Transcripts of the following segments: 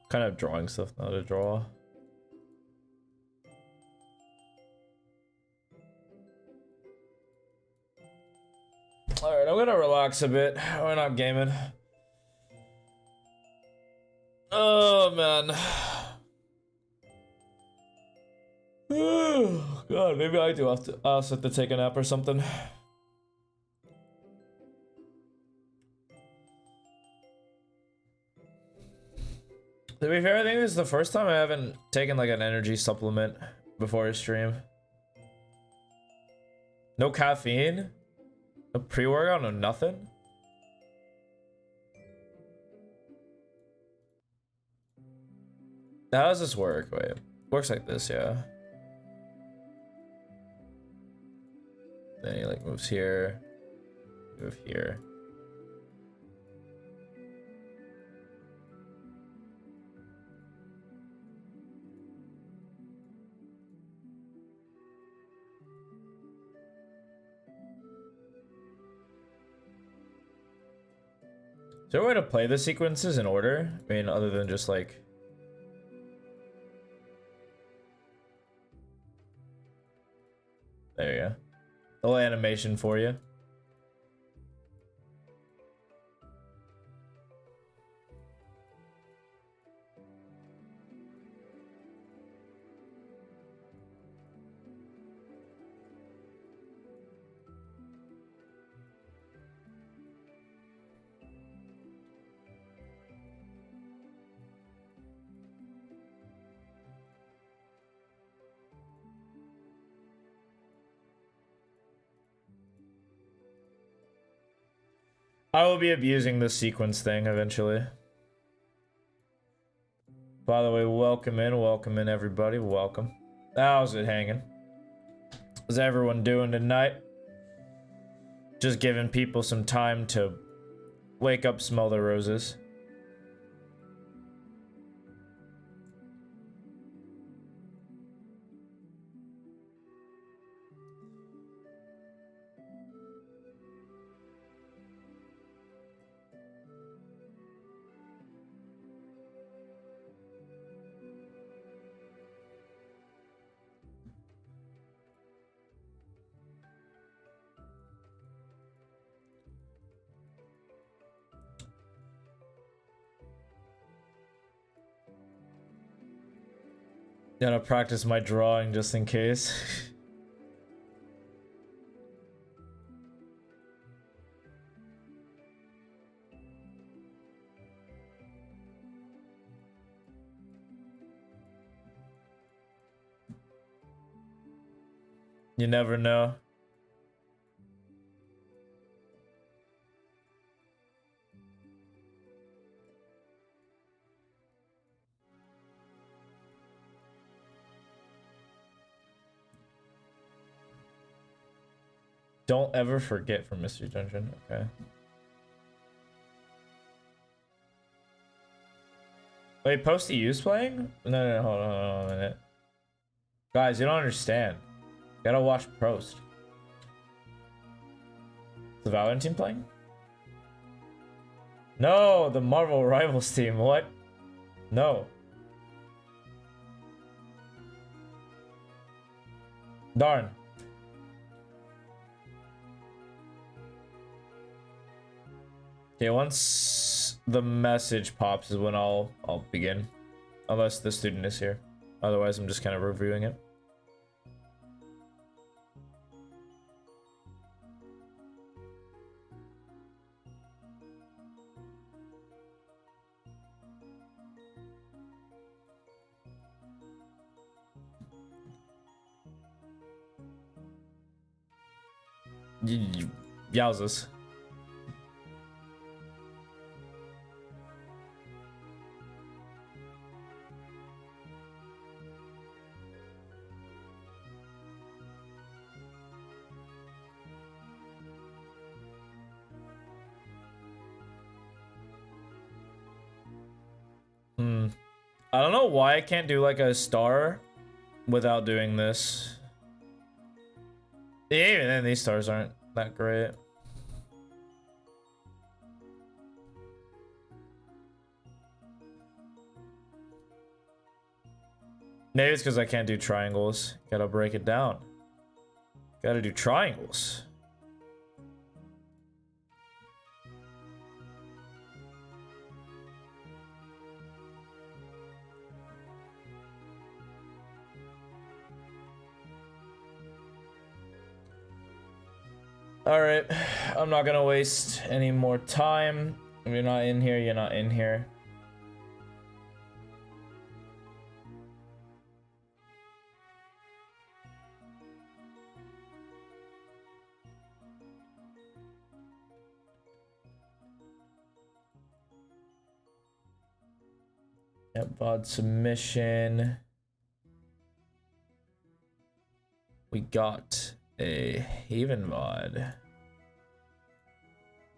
Kind of drawing stuff now to draw. Alright, I'm gonna relax a bit. We're not gaming. Oh man. Oh god, maybe I do have to also have to take a nap or something. To be fair, I think this is the first time I haven't taken like an energy supplement before a stream. No caffeine? No pre-workout? No nothing? How does this work? Wait. Works like this, yeah. Then he like moves here. Move here. Is there a way to play the sequences in order? I mean, other than just like... There you go. A little animation for you. I will be abusing this sequence thing eventually. By the way, welcome in everybody, welcome. How's it hanging? How's everyone doing tonight? Just giving people some time to wake up, smell the roses. Gotta practice my drawing just in case. You never know. Don't ever forget from Mystery Dungeon. Okay. Wait, Posty U's playing? No, hold on a minute. Guys, you don't understand. Gotta watch Prost. Is the Valorant team playing? No, the Marvel Rivals team. What? No. Darn. Okay, once the message pops is when I'll begin. Unless the student is here. Otherwise, I'm just kind of reviewing it. Yowzas. I don't know why I can't do like a star without doing this. Yeah, even then these stars aren't that great. Maybe it's because I can't do triangles. Gotta break it down. Gotta do triangles. All right, I'm not gonna waste any more time. If you're not in here, you're not in here. Yep, VOD submission. We got a Haven VOD.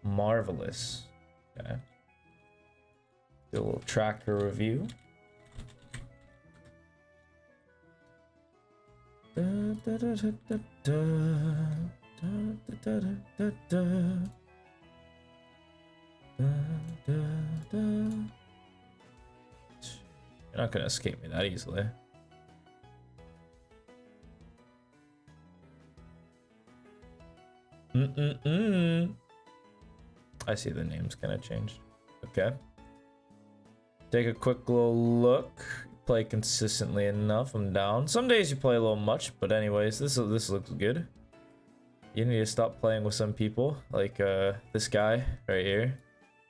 Marvelous. Okay. Do a little tracker review. Da, da, da, da, da, da. Da, da, da, da, da. Da, da, da. You're not gonna escape me that easily. I see the name's kind of changed. Okay. Take a quick little look. Play consistently enough. I'm down. Some days you play a little much, but anyways, this looks good. You need to stop playing with some people, like this guy right here.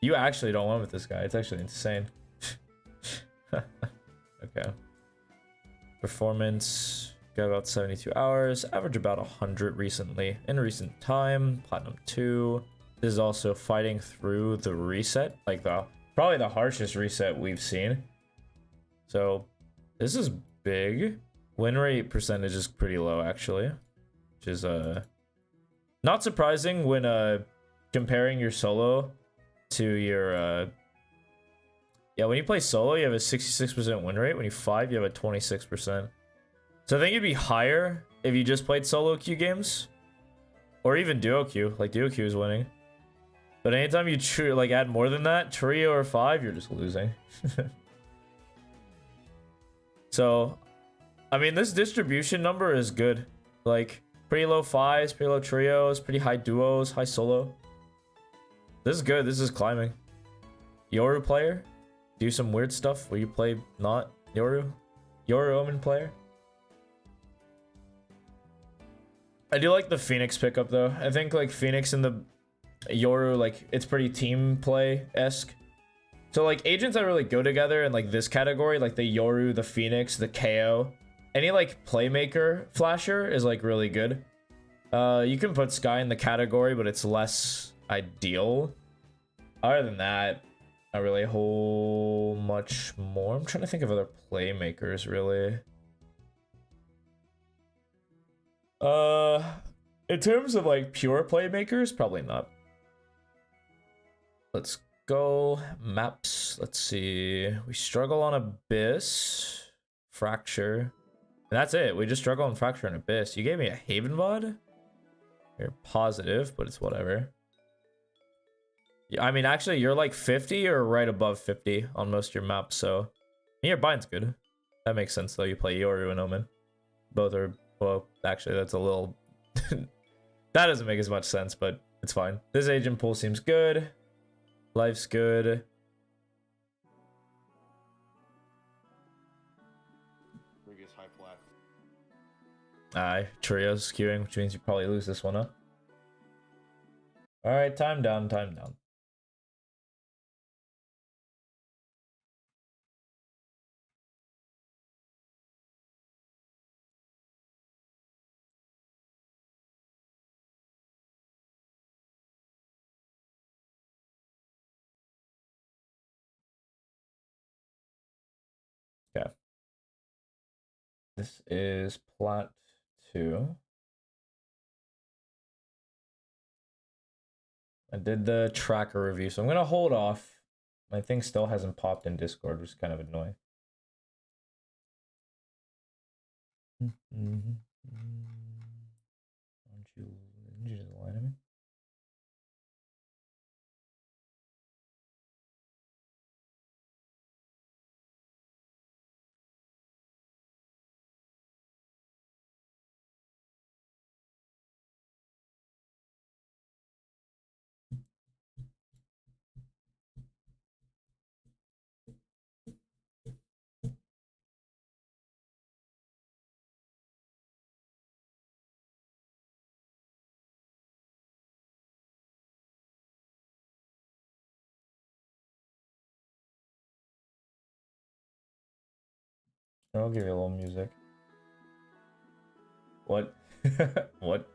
You actually don't win with this guy. It's actually insane. Okay. Performance. Got about 72 hours. Average about 100 recently. In recent time. Platinum 2. This is also fighting through the reset. Like probably the harshest reset we've seen. So this is big. Win rate percentage is pretty low actually. Which is not surprising when comparing your solo to your yeah, when you play solo, you have a 66% win rate. When you 5, you have a 26%. So I think it'd be higher if you just played solo queue games. Or even duo queue. Like duo queue is winning. But anytime you like add more than that, trio or 5, you're just losing. So, I mean, this distribution number is good. Like, pretty low 5s, pretty low trios, pretty high duos, high solo. This is good. This is climbing. Yoru player. Do some weird stuff where you play not Yoru. Yoru Omen player. I do like the Phoenix pickup though. I think like Phoenix and the Yoru, like it's pretty team play-esque. So like agents that really go together in like this category, like the Yoru, the Phoenix, the KO. Any like playmaker flasher is like really good. You can put Sky in the category, but it's less ideal. Other than that, not really a whole much more. I'm trying to think of other playmakers really. In terms of like pure playmakers, probably not. Let's go maps. Let's see. We struggle on Abyss, Fracture, and that's it. We just struggle on Fracture and Abyss. You gave me a Haven VOD. You're positive, but it's whatever. Yeah, I mean, actually, you're like 50 or right above 50 on most of your maps, so your bind's good. That makes sense though. You play Yoru and Omen. Both are, well, actually, that's a little. That doesn't make as much sense, but it's fine. This agent pool seems good. Life's good. Previous high flat. Aye, trios queuing, which means you probably lose this one, huh? All right, time down, time down. Okay. This is Plat 2. I did the tracker review, so I'm gonna hold off. My thing still hasn't popped in Discord, which is kind of annoying. Aren't you just lying to me? I'll give you a little music. What? What?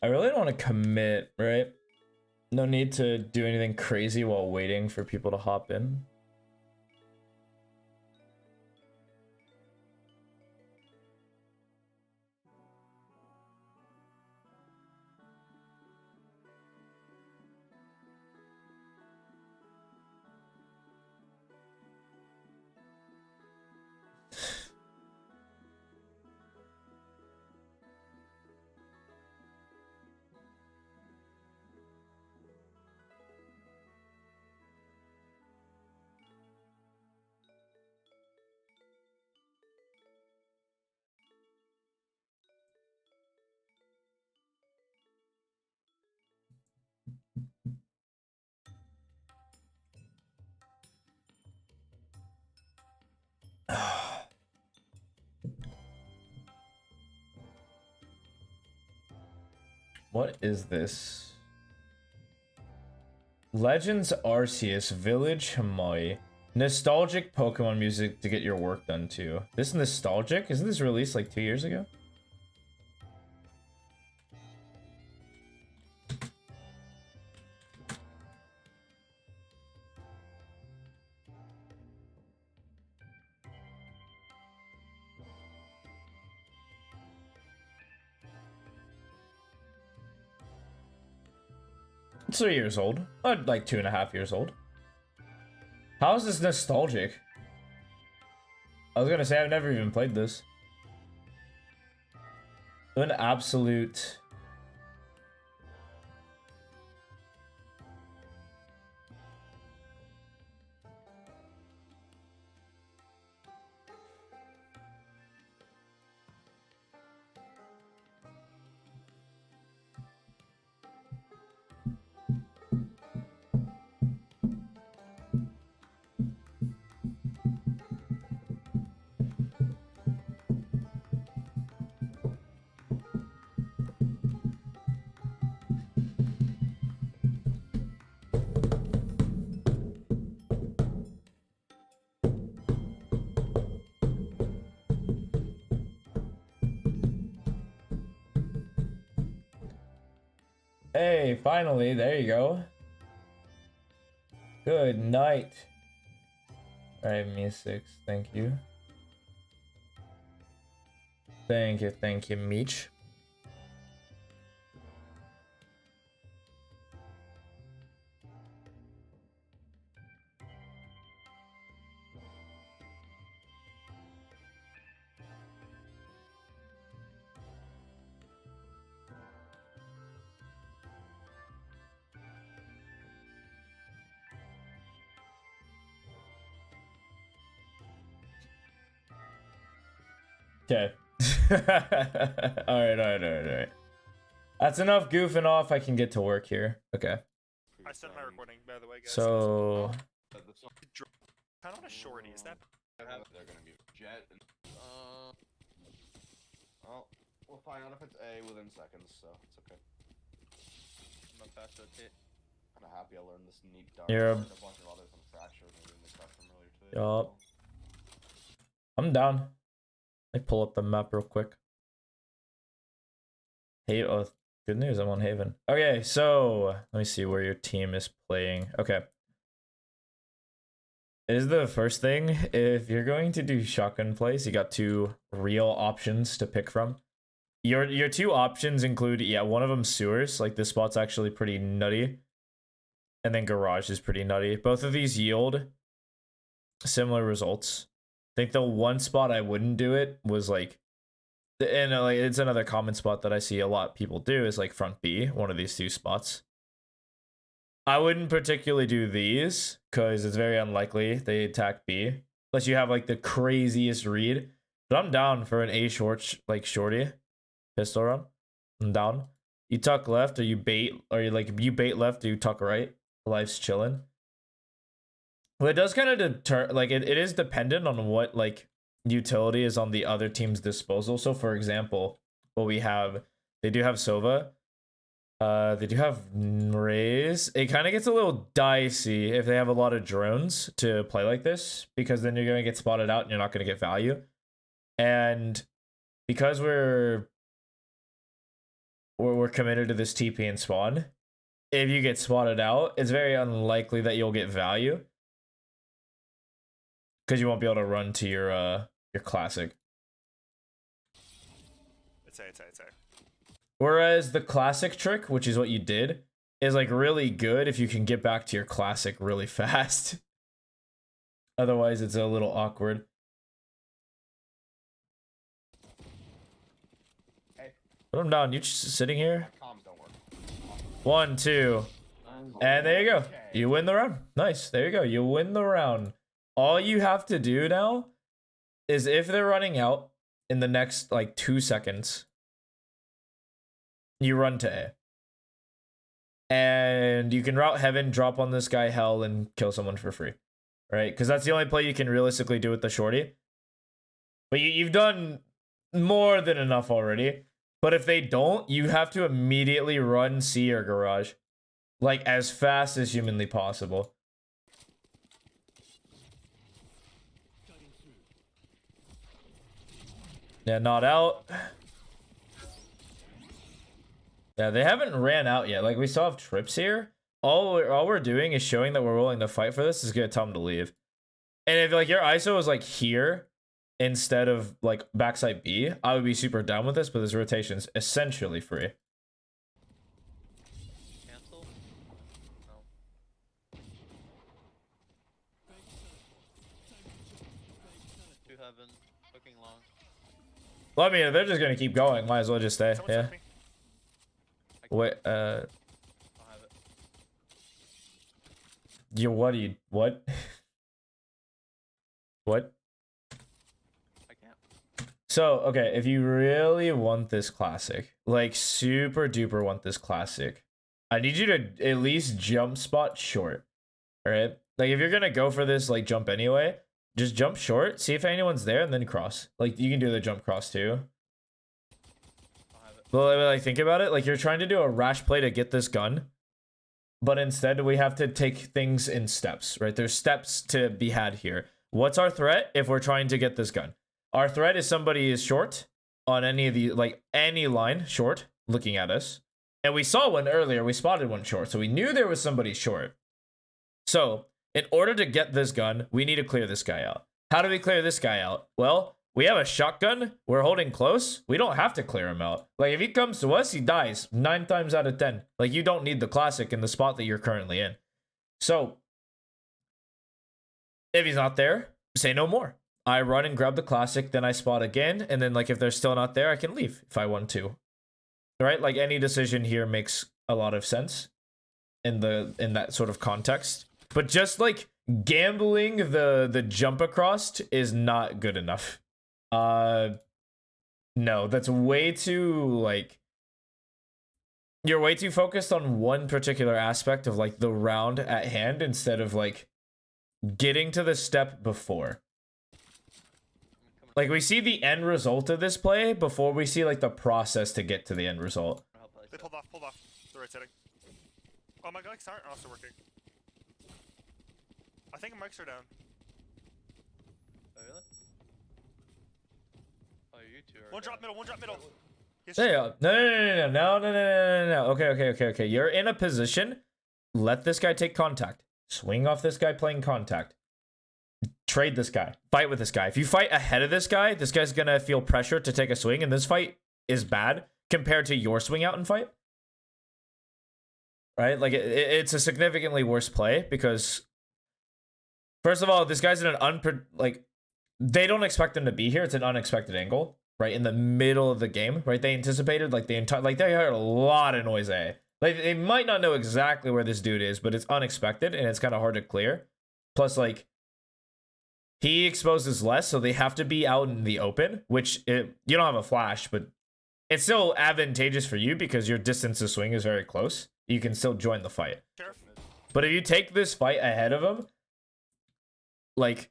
I really don't want to commit, right? No need to do anything crazy while waiting for people to hop in. What is this? Legends Arceus Village Hamoi. Nostalgic Pokemon music to get your work done too. This nostalgic? Isn't this released like 2 years ago? It's 3 years old. Like 2.5 years old. How is this nostalgic? I was gonna say I've never even played this. An absolute... Hey, finally, there you go. Good night. Alright, me6, thank you. Thank you, Meech. Okay. Alright. That's enough goofing off. I can get to work here. Okay. I sent my recording, by the way, guys. So... Kind of a shorty, is that? They're gonna be Jet and well, we'll find out if it's A within seconds, so it's okay. I'm not fast at it. Kinda happy I learned this neat dark. You're A bunch of others on Fracture, maybe in the craft from earlier today. Yup. I'm down. Let me pull up the map real quick. Hey, oh, good news, I'm on Haven. Okay, so let me see where your team is playing. Okay. Is the first thing, if you're going to do shotgun plays, you got 2 real options to pick from. Your 2 options include, yeah, one of them sewers, like this spot's actually pretty nutty. And then garage is pretty nutty. Both of these yield similar results. I think the one spot I wouldn't do it was like, and like it's another common spot that I see a lot of people do is like front B, one of these 2 spots. I wouldn't particularly do these because it's very unlikely they attack B unless you have like the craziest read. But I'm down for an A short, like shorty pistol run. I'm down. You tuck left or you bait, or you bait left or you tuck right. Life's chilling. Well, it does kind of deter, like it is dependent on what like utility is on the other team's disposal. So for example, what we have, they do have Sova. They do have Raze. It kind of gets a little dicey if they have a lot of drones to play like this, because then you're going to get spotted out and you're not going to get value. And because we're committed to this TP and spawn, if you get spotted out, it's very unlikely that you'll get value, because you won't be able to run to your classic. It's A. Whereas the classic trick, which is what you did, is like really good if you can get back to your classic really fast. Otherwise, it's a little awkward. Hey. Put him down. You just sitting here. My comms don't work. 1, 2. And there you go. You win the round. Nice. There you go. You win the round. All you have to do now is, if they're running out in the next like 2 seconds, you run to A. And you can route heaven, drop on this guy hell, and kill someone for free. Right? Because that's the only play you can realistically do with the shorty. But you've done more than enough already. But if they don't, you have to immediately run C or garage. Like, as fast as humanly possible. Yeah, not out. Yeah, they haven't ran out yet. Like, we still have trips here. All we're doing is showing that we're willing to fight for this. Is gonna tell them to leave. And if like your ISO is like here instead of like backside B, I would be super down with this. But this rotation's essentially free. Cancel? No. To heaven. Looking long. Well, I mean, if they're just gonna keep going, might as well just stay. Someone Yeah. sent me. Wait. I'll have it. What? What? I can't. So, okay, if you really want this classic, like super duper want this classic, I need you to at least jump spot short. All right? Like, if you're gonna go for this, like, jump anyway, just jump short, see if anyone's there, and then cross. Like, you can do the jump cross too. I'll have it. But like, think about it. Like, you're trying to do a rash play to get this gun, but instead we have to take things in steps, right? There's steps to be had here. What's our threat if we're trying to get this gun? Our threat is somebody is short on any of the, like, any line short looking at us. And we saw one earlier. We spotted one short. So we knew there was somebody short. So in order to get this gun, we need to clear this guy out. How do we clear this guy out? Well, we have a shotgun. We're holding close. We don't have to clear him out. Like, if he comes to us, he dies 9 times out of 10. Like, you don't need the classic in the spot that you're currently in. So if he's not there, say no more. I run and grab the classic, then I spot again, and then, like, if they're still not there, I can leave if I want to. Right? Like, any decision here makes a lot of sense in that sort of context. But just like gambling the jump across is not good enough. No, that's way too, like, you're way too focused on one particular aspect of like the round at hand instead of like getting to the step before. Like, we see the end result of this play before we see like the process to get to the end result. They pulled off. The right setting. Oh, my mics aren't also working. I think mics are down. Oh, really? Oh, you two are. One drop middle. Yes. There you go. No. Okay. You're in a position. Let this guy take contact. Swing off this guy playing contact. Trade this guy. Fight with this guy. If you fight ahead of this guy's gonna feel pressure to take a swing, and this fight is bad compared to your swing out and fight. Right? Like, it's a significantly worse play because, first of all, this guy's in an they don't expect him to be here. It's an unexpected angle, right? In the middle of the game, right? They anticipated like the entire, like, they heard a lot of noise. Like, they might not know exactly where this dude is, but it's unexpected and it's kind of hard to clear. Plus, like, he exposes less, so they have to be out in the open, which you don't have a flash, but it's still advantageous for you because your distance to swing is very close. You can still join the fight. Sheriff. But if you take this fight ahead of him, like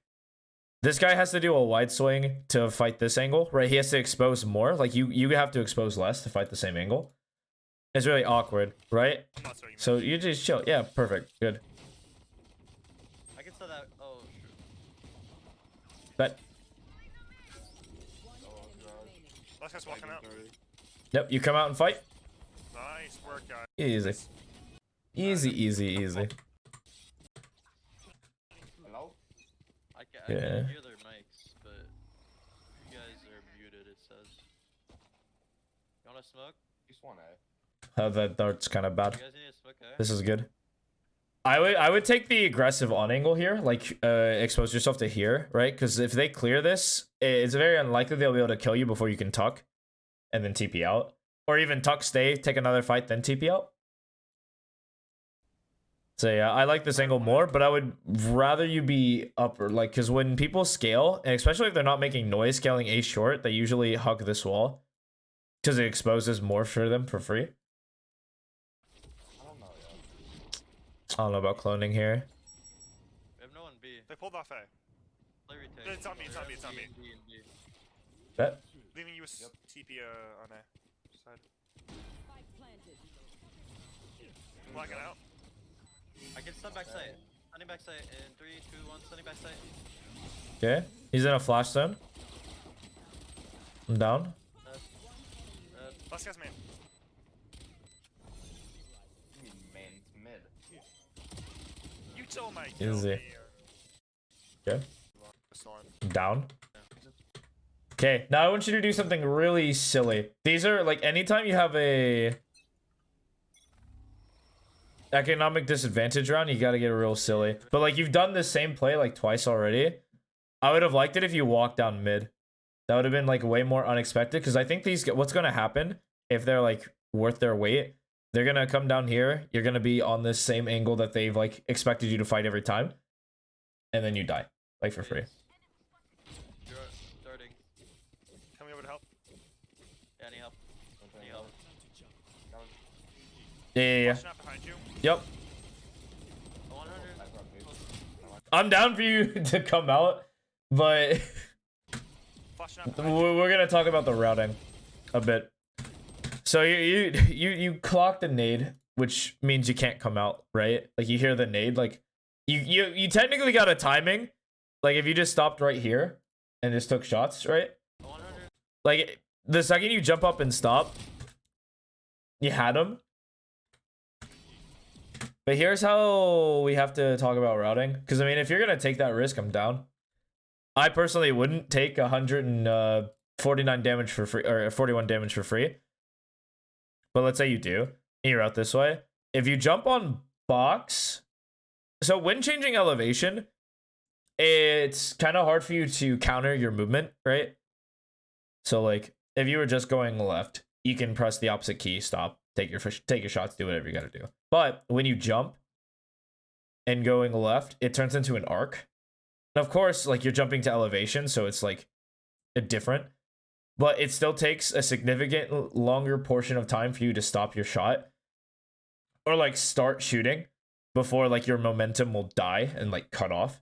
this guy has to do a wide swing to fight this angle, right? He has to expose more. Like you have to expose less to fight the same angle. It's really awkward, right? I'm not swinging. So you just chill. Yeah, perfect. Good. I can sell that. Oh, shoot. Bet. Oh god. Last guy's walking out. Yep, you come out and fight. Nice work, guys. Easy. Easy, easy, easy. Hello? I can Yeah. hear their mics, but you guys are muted, it says. You wanna smoke? He's 1A. That dart's kind of bad. You guys need to smoke, eh? This is good. I would take the aggressive on angle here, like expose yourself to here, right? Because if they clear this, it's very unlikely they'll be able to kill you before you can tuck, and then TP out, or even tuck, stay, take another fight, then TP out. So yeah, I like this angle more, but I would rather you be upper, like, because when people scale, and especially if they're not making noise scaling A short, they usually hug this wall because it exposes more for them for free. I don't know yet. I don't know about cloning here. We have no one B. They pulled off A. Play retake. It's on me, it's on me, it's on me. B and B. Bet. Leaving you with TP on A side. Blacking out. I can stun back sight. Stunning back sight in 3, 2, 1. Stunning back sight. Okay, he's in a flash zone. I'm down. Last guy's main. You mean man's mid. You told my kill Easy. me. Okay, Still on. I'm down. Okay, now I want you to do something really silly. These are like anytime you have a economic disadvantage round, you gotta get real silly. But like you've done the same play like twice already. I would have liked it if you walked down mid. That would have been like way more unexpected, because I think these, what's gonna happen if they're like worth their weight, they're gonna come down here, you're gonna be on this same angle that they've like expected you to fight every time, and then you die like for free. You're starting. Coming over to help. Yeah, any help? Any help? Yeah. Flashing out behind you. Yep. 100. I'm down for you to come out, but Flashing out behind you. we're gonna talk about the routing a bit. So you clocked a nade, which means you can't come out, right? Like you hear the nade, like you technically got a timing. Like if you just stopped right here and just took shots, right? 100. Like the second you jump up and stop, you had him. But here's how we have to talk about routing. Because I mean, if you're gonna take that risk, I'm down. I personally wouldn't take 149 damage for free, or 41 damage for free. But let's say you do, and you're out this way. If you jump on box, so when changing elevation, it's kind of hard for you to counter your movement, right? So like, if you were just going left, you can press the opposite key, stop, take your shots, do whatever you gotta do. But when you jump and going left, it turns into an arc. And of course, like you're jumping to elevation, so it's like a different, but it still takes a significant longer portion of time for you to stop your shot or like start shooting before like your momentum will die and like cut off.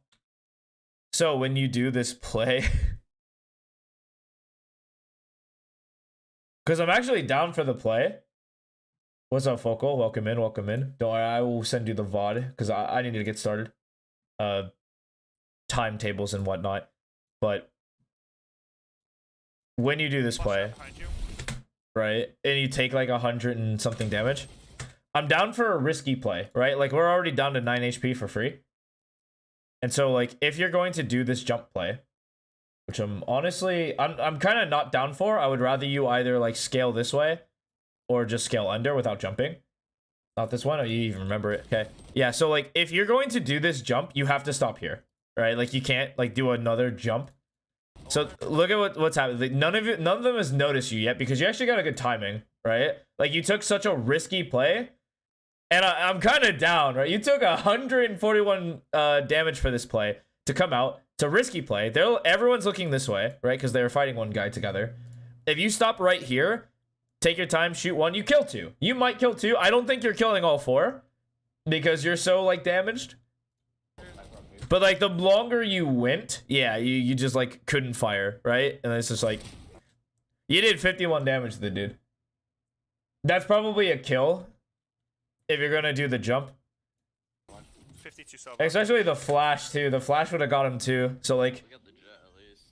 So when you do this play, because I'm actually down for the play. What's up, Focal? Welcome in, welcome in. Don't worry, I will send you the VOD because I need to get started. Timetables and whatnot. But when you do this play, right, and you take like 100 and something damage, I'm down for a risky play, right? Like we're already down to 9 HP for free. And so like if you're going to do this jump play, which I'm honestly, I'm kind of not down for. I would rather you either like scale this way or just scale under without jumping. Not this one, or you even remember it. Okay. Yeah, so like if you're going to do this jump, you have to stop here, right? Like you can't like do another jump. So look at what's happening. Like, none of them has noticed you yet because you actually got a good timing, right? Like you took such a risky play, and I'm kind of down, right? You took 141 damage for this play to come out. It's a risky play. Everyone's looking this way, right? Because they were fighting one guy together. If you stop right here, take your time, shoot one, you kill two. You might kill two. I don't think you're killing all four because you're so like damaged. But like the longer you went, yeah, you just like couldn't fire, right? And it's just like you did 51 damage to the dude. That's probably a kill if you're gonna do the jump. 52 sub. Especially the flash too. The flash would have got him too. So like, We got the jet at least.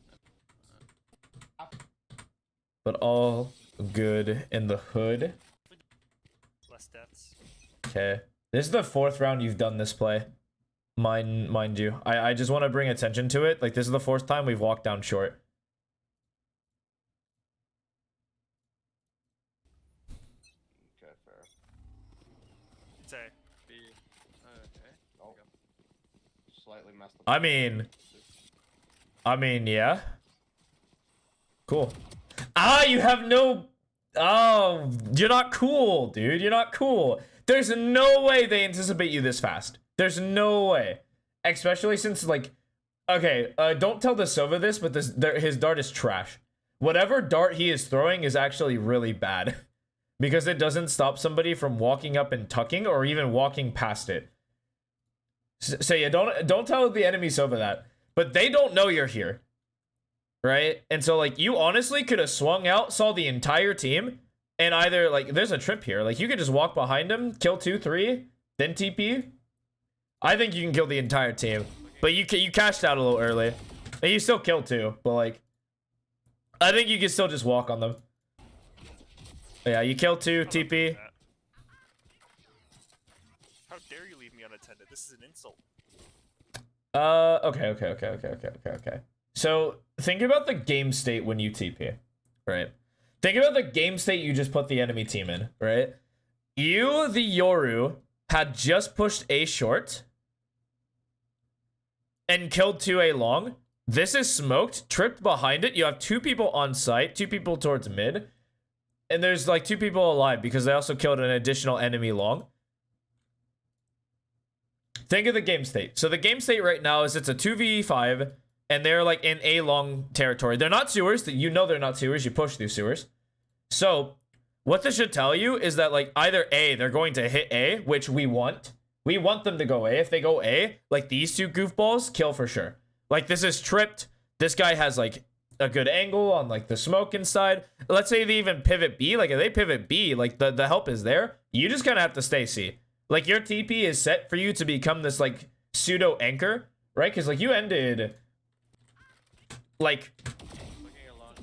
but all good in the hood. Less deaths. Okay, this is the 4th round you've done this play. Mind you, I just want to bring attention to it. Like this is the 4th time we've walked down short. Okay, fair. It's A. B. Okay. Oh. Slightly messed up. I mean, yeah. Cool. Ah, you have no... Oh, you're not cool, dude. You're not cool. There's no way they anticipate you this fast. There's no way. Especially since, like... Okay, don't tell the Sova this, but his dart is trash. Whatever dart he is throwing is actually really bad. Because it doesn't stop somebody from walking up and tucking or even walking past it. So yeah, don't tell the enemy Sova that. But they don't know you're here. Right? And so like you honestly could have swung out, saw the entire team, and either like there's a trip here. Like you could just walk behind him, kill 2, 3, then TP. I think you can kill the entire team. But you cashed out a little early. And you still killed 2, but like I think you can still just walk on them. Yeah, you kill 2, TP. How dare you leave me unattended? This is an insult. Okay. So think about the game state when you TP, right? Think about the game state you just put the enemy team in, right? You, the Yoru, had just pushed A short and killed 2A long. This is smoked, tripped behind it. You have 2 people on site, 2 people towards mid, and there's like 2 people alive because they also killed an additional enemy long. Think of the game state. So the game state right now is it's a 2v5, and they're like in A long territory. They're not sewers. You know they're not sewers. You push through sewers. So what this should tell you is that like either A, they're going to hit A, which we want. We want them to go A. If they go A, like these 2 goofballs, kill for sure. Like this is tripped. This guy has like a good angle on like the smoke inside. Let's say they even pivot B. Like if they pivot B, like the help is there. You just kind of have to stay C. Like your TP is set for you to become this like pseudo anchor, right? Because like you ended like,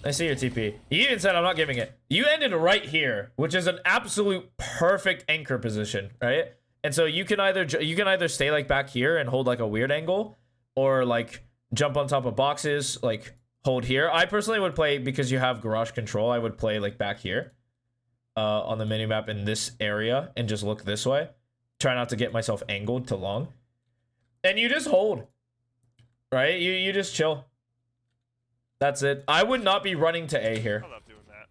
I see your TP. You even said I'm not giving it. You ended right here, which is an absolute perfect anchor position, right? And so you can either stay like back here and hold like a weird angle, or like jump on top of boxes, like hold here. I personally would play, because you have garage control, I would play like back here on the minimap in this area and just look this way. Try not to get myself angled to long. And you just hold, right? You just chill. That's it. I would not be running to A here. I love doing that.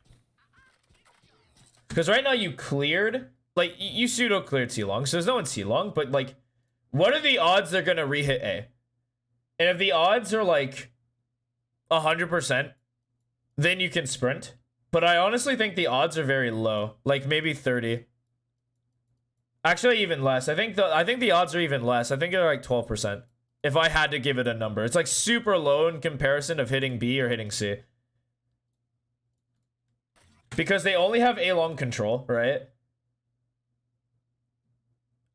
Because right now you cleared, like you pseudo cleared C long, so there's no one C long, but like, what are the odds they're gonna re-hit A? And if the odds are like 100%, then you can sprint. But I honestly think the odds are very low, like maybe 30. Actually, even less. I think the odds are even less. I think they're like 12%. If I had to give it a number, it's like super low in comparison of hitting B or hitting C. Because they only have A long control, right?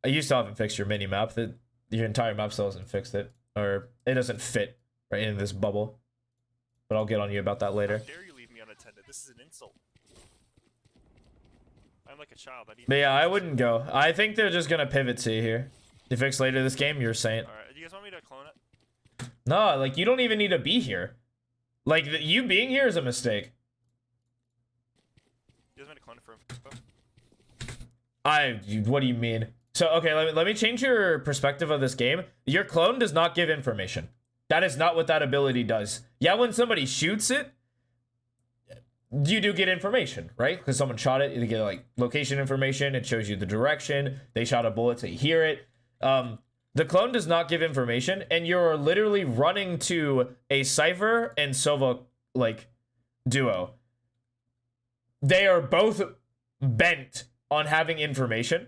You still haven't fixed your mini map. Your entire map still hasn't fixed it, or it doesn't fit right in this bubble. But I'll get on you about that later. How dare you leave me unattended? This is an insult. I'm like a child. But yeah, I wouldn't go. I think they're just gonna pivot C here. To fix later this game, you're saying. Alright, do you guys want me to clone it? No, like you don't even need to be here. Like you being here is a mistake. You guys want me to clone it for What do you mean? So okay, let me change your perspective of this game. Your clone does not give information. That is not what that ability does. Yeah, when somebody shoots it, you do get information, right? Because someone shot it, you get like location information. It shows you the direction. They shot a bullet, so you hear it. The clone does not give information, and you're literally running to a Cypher and Sova like duo. They are both bent on having information.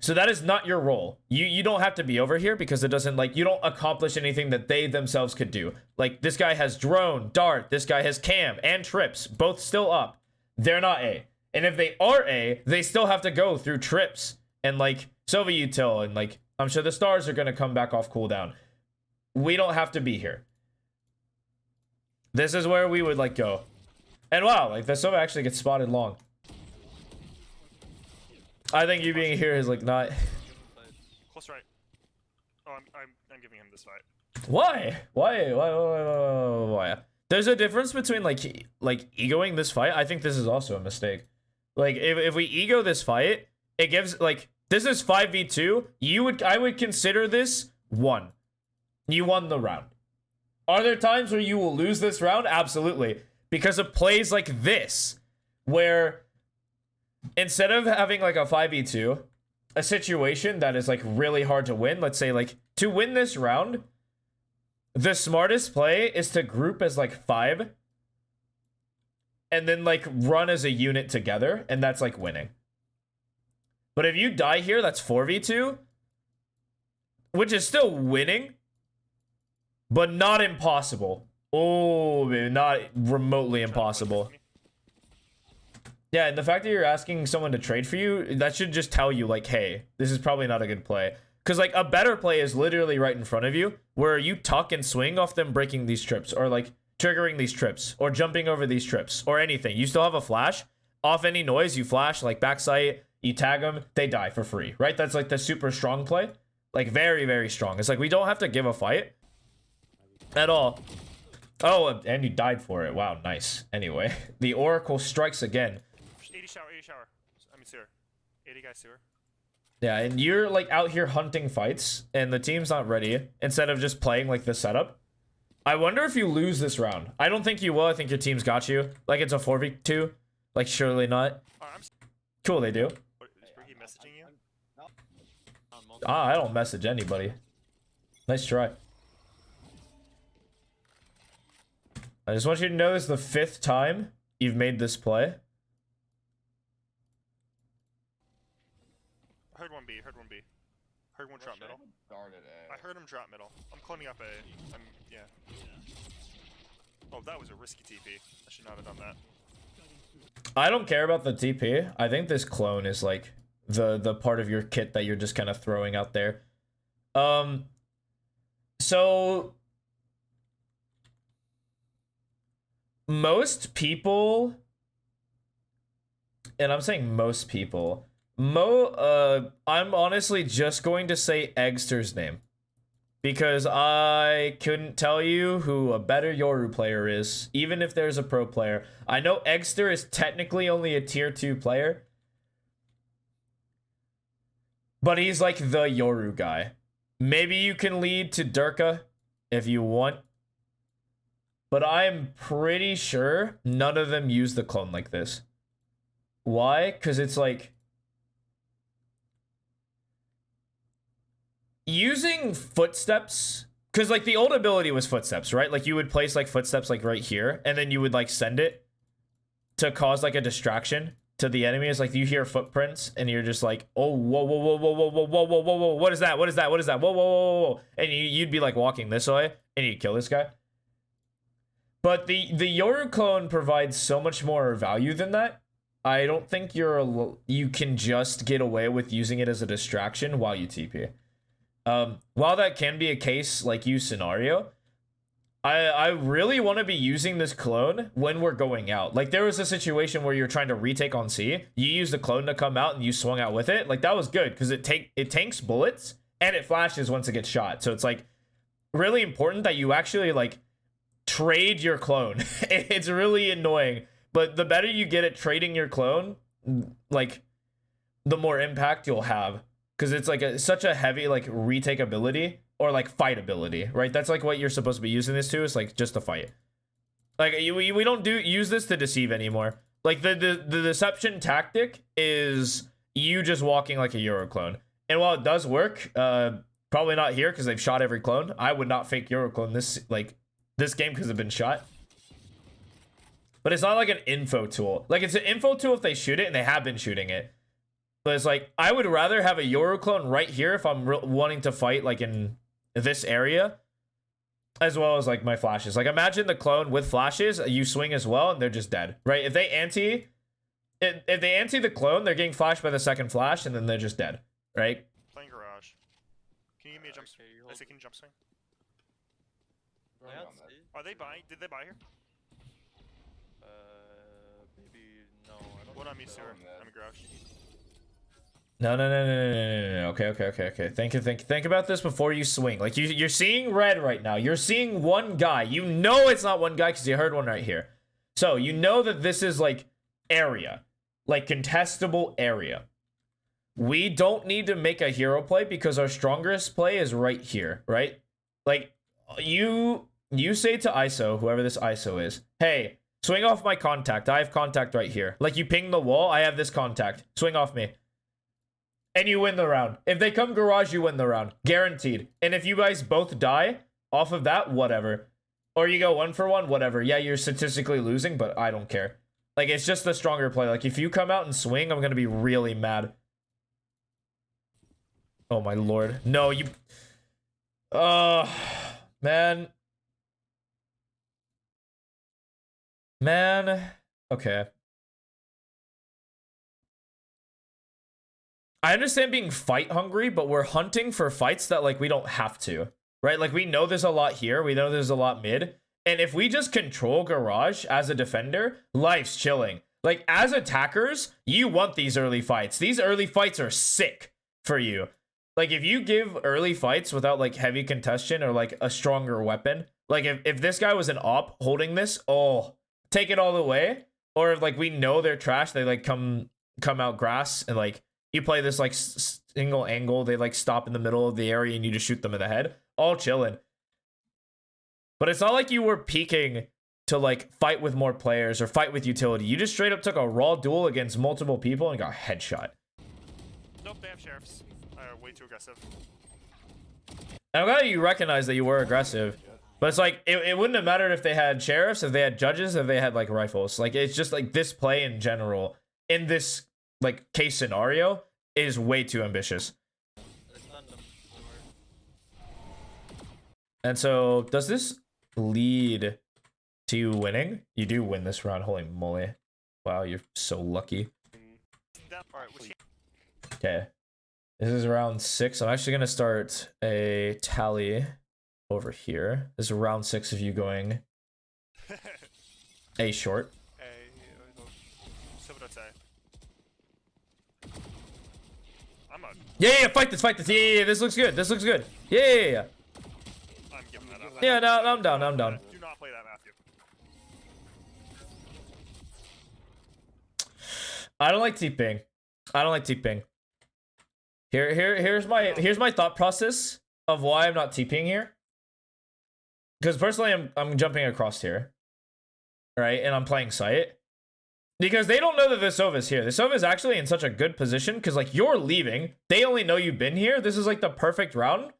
So that is not your role. You don't have to be over here because it doesn't, like, you don't accomplish anything that they themselves could do. Like, this guy has drone, dart, this guy has cam and trips, both still up. They're not A. And if they are A, they still have to go through trips and, like, Sova util, and, like, I'm sure the stars are going to come back off cooldown. We don't have to be here. This is where we would, like, go. And wow, like, the Sova actually gets spotted long. I think you being here is, like, not... Close right. Oh, I'm giving him this fight. Why? Why? There's a difference between, like egoing this fight. I think this is also a mistake. Like, if we ego this fight, it gives, like, this is 5v2. I would consider this 1. You won the round. Are there times where you will lose this round? Absolutely. Because of plays like this, where instead of having, like, a 5v2, a situation that is, like, really hard to win, let's say, like, to win this round, the smartest play is to group as, like, 5 and then, like, run as a unit together, and that's, like, winning. But if you die here, that's 4v2, which is still winning, but not impossible. Oh, man, not remotely impossible. Yeah, and the fact that you're asking someone to trade for you, that should just tell you, like, hey, this is probably not a good play. Because, like, a better play is literally right in front of you, where you tuck and swing off them breaking these trips, or, like, triggering these trips, or jumping over these trips, or anything. You still have a flash. Off any noise, you flash, like, backside, you tag them, they die for free, right? That's, like, the super strong play. Like, very, very strong. It's like, we don't have to give a fight at all. Oh, and you died for it. Wow, nice. Anyway, the Oracle strikes again. 80 shower. I mean, sewer. 80 guy sewer. Yeah, and you're, like, out here hunting fights, and the team's not ready, instead of just playing, like, the setup. I wonder if you lose this round. I don't think you will. I think your team's got you. Like, it's a 4v2. Like, surely not. Cool, they do. What, is Briggy messaging you? I don't message anybody. Nice try. I just want you to know this is the 5th time you've made this play. Heard one B. Heard one drop middle. Darted A. I heard him drop middle. I'm cloning up A. Yeah. Oh, that was a risky TP. I should not have done that. I don't care about the TP. I think this clone is, like, the part of your kit that you're just kind of throwing out there. So most people, and I'm saying most people, I'm honestly just going to say Eggster's name, because I couldn't tell you who a better Yoru player is, even if there's a pro player. I know Eggster is technically only a tier 2 player, but he's like the Yoru guy. Maybe you can lead to Durka if you want, but I'm pretty sure none of them use the clone like this. Why? Because it's like, using footsteps, because, like, the old ability was footsteps, right? Like, you would place, like, footsteps, like, right here, and then you would, like, send it to cause, like, a distraction to the enemy. It's like you hear footprints, and you're just like, oh, whoa, whoa, whoa, whoa, whoa, whoa, whoa, whoa, whoa, whoa, what is that? What is that? What is that? Whoa, whoa, whoa, whoa, and you'd be, like, walking this way, and you'd kill this guy. But the Yoru clone provides so much more value than that. I don't think you can just get away with using it as a distraction while you TP. While that can be a case like you scenario, I really want to be using this clone when we're going out. Like, there was a situation where you're trying to retake on C, you use the clone to come out and you swung out with it. Like, that was good because it tanks bullets and it flashes once it gets shot. So it's, like, really important that you actually, like, trade your clone. It's really annoying, but the better you get at trading your clone, like, the more impact you'll have. Because it's, like, such a heavy, like, retake ability, or, like, fight ability, right? That's, like, what you're supposed to be using this to, is, like, just to fight. Like, we don't use this to deceive anymore. Like, the deception tactic is you just walking like a Yoru clone. And while it does work, probably not here, because they've shot every clone. I would not fake Yoru clone this game, because they've been shot. But it's not, like, an info tool. Like, it's an info tool if they shoot it, and they have been shooting it. But it's like, I would rather have a Yoru clone right here if I'm wanting to fight like in this area, as well as like my flashes. Like imagine the clone with flashes, you swing as well, and they're just dead, right? If they anti the clone, they're getting flashed by the second flash, and then they're just dead, right? Playing garage. Can you give me a jump? Okay, you I say, can you jump swing? Running Yeah, on that. Are they buying? Did they buy here? Maybe no. I don't. What on think me, so. sir? man. I'm in garage. No. Okay. Think about this before you swing. Like you're seeing red right now. You're seeing one guy. You know it's not one guy because you heard one right here. So you know that this is like area, like contestable area. We don't need to make a hero play because our strongest play is right here, right? Like you say to ISO, whoever this ISO is, hey, swing off my contact. I have contact right here. Like you ping the wall, I have this contact. Swing off me. And you win the round. If they come garage, you win the round. Guaranteed. And if you guys both die off of that, whatever. Or you go 1 for 1, whatever. Yeah, you're statistically losing, but I don't care. Like, it's just the stronger play. Like, if you come out and swing, I'm going to be really mad. Oh, my lord. No, you... Man. Man. Okay. I understand being fight hungry, but we're hunting for fights that like we don't have to, right? Like we know there's a lot here. We know there's a lot mid. And if we just control garage as a defender, life's chilling. Like as attackers, you want these early fights. These early fights are sick for you. Like if you give early fights without like heavy contestation or like a stronger weapon, like if this guy was an op holding this, oh, take it all the way. Or if like we know they're trash, they like come out grass and like you play this like single angle, they like stop in the middle of the area and you just shoot them in the head. All chilling. But it's not like you were peeking to like fight with more players or fight with utility. You just straight up took a raw duel against multiple people and got headshot. Nope, they have sheriffs. Way too aggressive. And I'm glad you recognize that you were aggressive. But it's like, it wouldn't have mattered if they had sheriffs, if they had judges, if they had like rifles. Like it's just like this play in general, in this like case scenario, is way too ambitious. And so does this lead to you winning? You do win this round. Holy moly. Wow, you're so lucky. Okay. This is round 6. I'm actually gonna start a tally over here. This is round 6 of you going A short. Yeah, fight this. Yeah, this looks good. Yeah. I'm giving that up. Yeah, no, I'm down. Do not play that, Matthew. I don't like TPing. Here's my thought process of why I'm not TPing here. Because personally, I'm jumping across here, right? And I'm playing sight. Because they don't know that the Sova's here. The Sova's actually in such a good position because, like, you're leaving. They only know you've been here. This is, like, the perfect round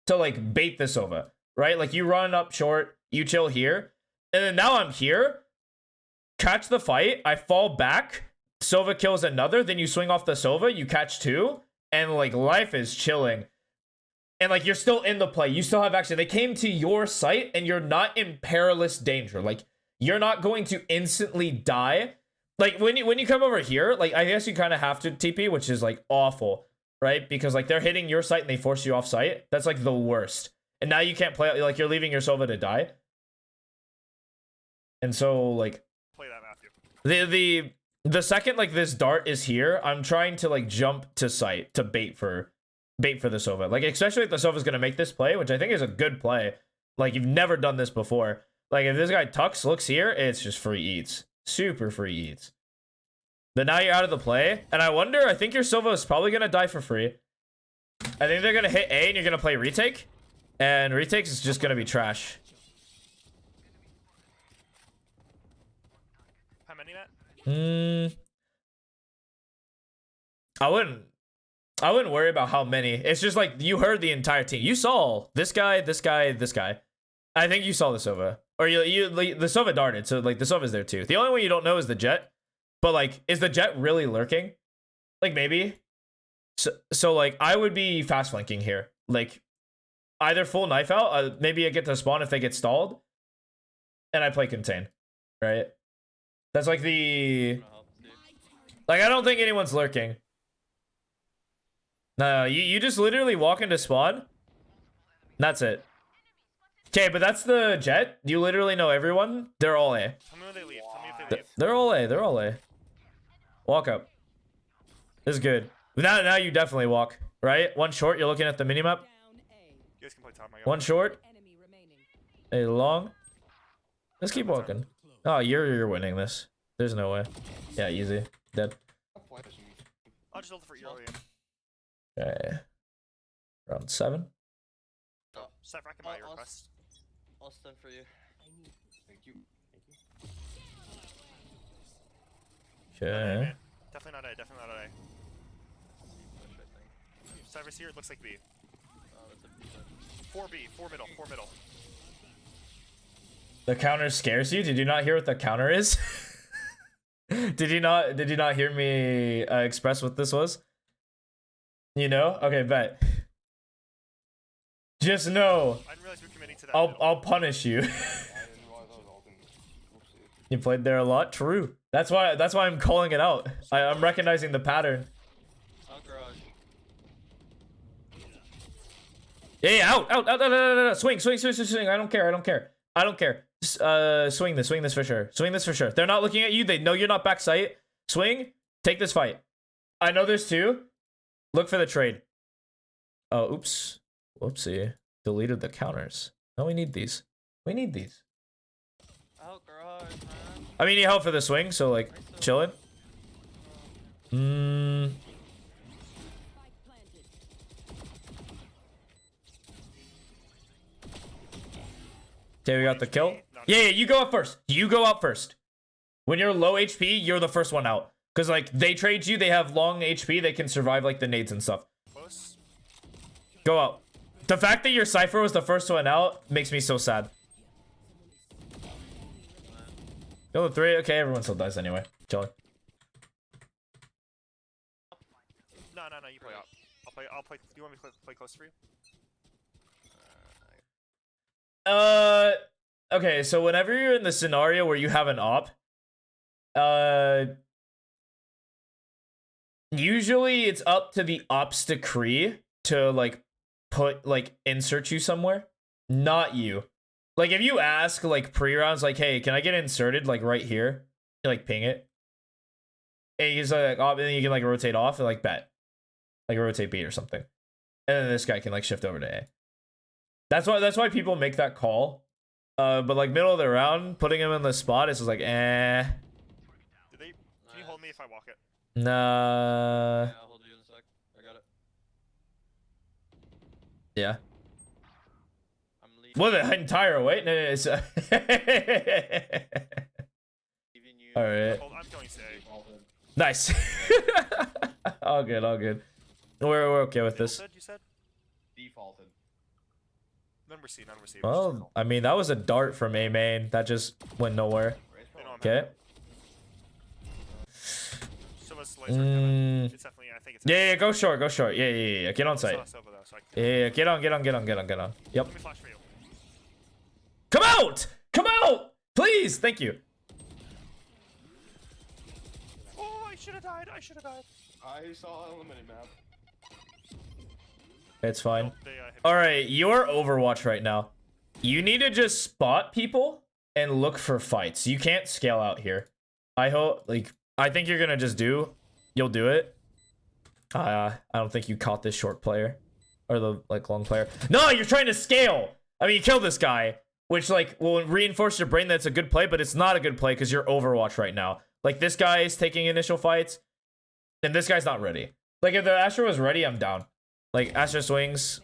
to, like, bait the Sova, right? Like, you run up short, you chill here. And then now I'm here. Catch the fight. I fall back. Sova kills another. Then you swing off the Sova. You catch 2. And, like, life is chilling. And, like, you're still in the play. You still have action. They came to your site, and you're not in perilous danger. Like, you're not going to instantly die. Like, when you come over here, like, I guess you kind of have to TP, which is, like, awful, right? Because, like, they're hitting your site and they force you off site. That's, like, the worst. And now you can't play, like, you're leaving your Sova to die. And so, like... Play that, Matthew. The second, like, this dart is here, I'm trying to, like, jump to site to bait for the Sova. Like, especially if the Sova's gonna make this play, which I think is a good play. Like, you've never done this before. Like, if this guy Tux looks here, it's just free eats. Super free eats. But now you're out of the play. And I think your Sova is probably gonna die for free. I think they're gonna hit A and you're gonna play retake. And retakes is just gonna be trash. How many, Matt? I wouldn't worry about how many. It's just like you heard the entire team. You saw this guy. I think you saw the Sova. Or the Sova darted, so like the Sova's there too. The only one you don't know is the Jet. But like, is the Jet really lurking? Like maybe. So like I would be fast flanking here, like either full knife out, maybe I get to spawn if they get stalled, and I play contain, right? That's like the like I don't think anyone's lurking. No, you just literally walk into spawn. That's it. Okay, but that's the jet. You literally know everyone. They're all A. Tell me when they leave. Tell me if they leave. They're all A. They're all A. Walk up. This is good. Now you definitely walk. Right? One short. You're looking at the minimap. You guys can play top. I got One it. short. A long. Let's keep walking. Oh, you're winning this. There's no way. Yeah, easy. Dead. I'll just hold it for you early. Okay. Round 7. Oh, Cypher, I can buy your request. I'll stun for you. Thank you. Not A, Okay. man. Definitely not A. Definitely not A. Push, I think. Cypher's here. It looks like B. Oh, that's a B push. 4B. 4 middle. 4 middle. The counter scares you? Did you not hear what the counter is? Did you not hear me express what this was? You know? Okay, bet. Just know, I didn't realize we were committing to that. I'll punish you. I didn't realize I was ulting. Whoopsie. You played there a lot? True. That's why I'm calling it out. I'm recognizing the pattern. Out garage. Yeah, out. Swing. I don't care. Swing this for sure. They're not looking at you. They know you're not back sight. Swing. Take this fight. I know there's 2. Look for the trade. Oh, oops. Whoopsie. Deleted the counters. No, we need these. Out garage, man. I mean, you help for the swing, so like, chillin'. Okay, we got the kill. Yeah, you go up first. When you're low HP, you're the first one out. Because, like, they trade you, they have long HP, they can survive, like, the nades and stuff. Close. Go out. The fact that your Cypher was the first one out makes me so sad. Kill the 3. Okay, everyone still dies anyway. Chilling. No, you play up. I'll play. Do you want me to play close for you? Okay, so whenever you're in the scenario where you have an op, usually it's up to the op's decree to, like, insert you somewhere, not you. Like, if you ask, like, pre-rounds, like, hey, can I get inserted, like, right here? You, like, ping it. And he's like, oh, and then you can, like, rotate off and, like, bet. Like, rotate B or something. And then this guy can, like, shift over to A. That's why people make that call. But, like, middle of the round, putting him in the spot is just like, eh. Can you hold me if I walk it? Nah. Yeah, I'll hold you in a sec. I got it. Yeah. I'm leaving. Well, the entire way? No, it's... Leaving you. Alright. I'm going to say. Nice. all good. We're okay with this. You said? Defaulted. None received. Well, I mean, that was a dart from A main. That just went nowhere. Okay. So it's laser coming. It's definitely, I think it's... Yeah, go short. Yeah. Get on site. Yeah, get on. Yep. Let me flash for you. Come out! Please, thank you. Oh, I should have died. I saw it on the minimap. It's fine. They, hit me. Alright, you're Overwatch right now. You need to just spot people and look for fights. You can't scale out here. I think you're gonna just you'll do it. I don't think you caught this short player. Or the, like, long player. No, you're trying to scale! I mean, you kill this guy, which, like, will reinforce your brain that it's a good play, but it's not a good play because you're Overwatch right now. Like, this guy is taking initial fights, and this guy's not ready. Like, if the Astra was ready, I'm down. Like, Astra swings.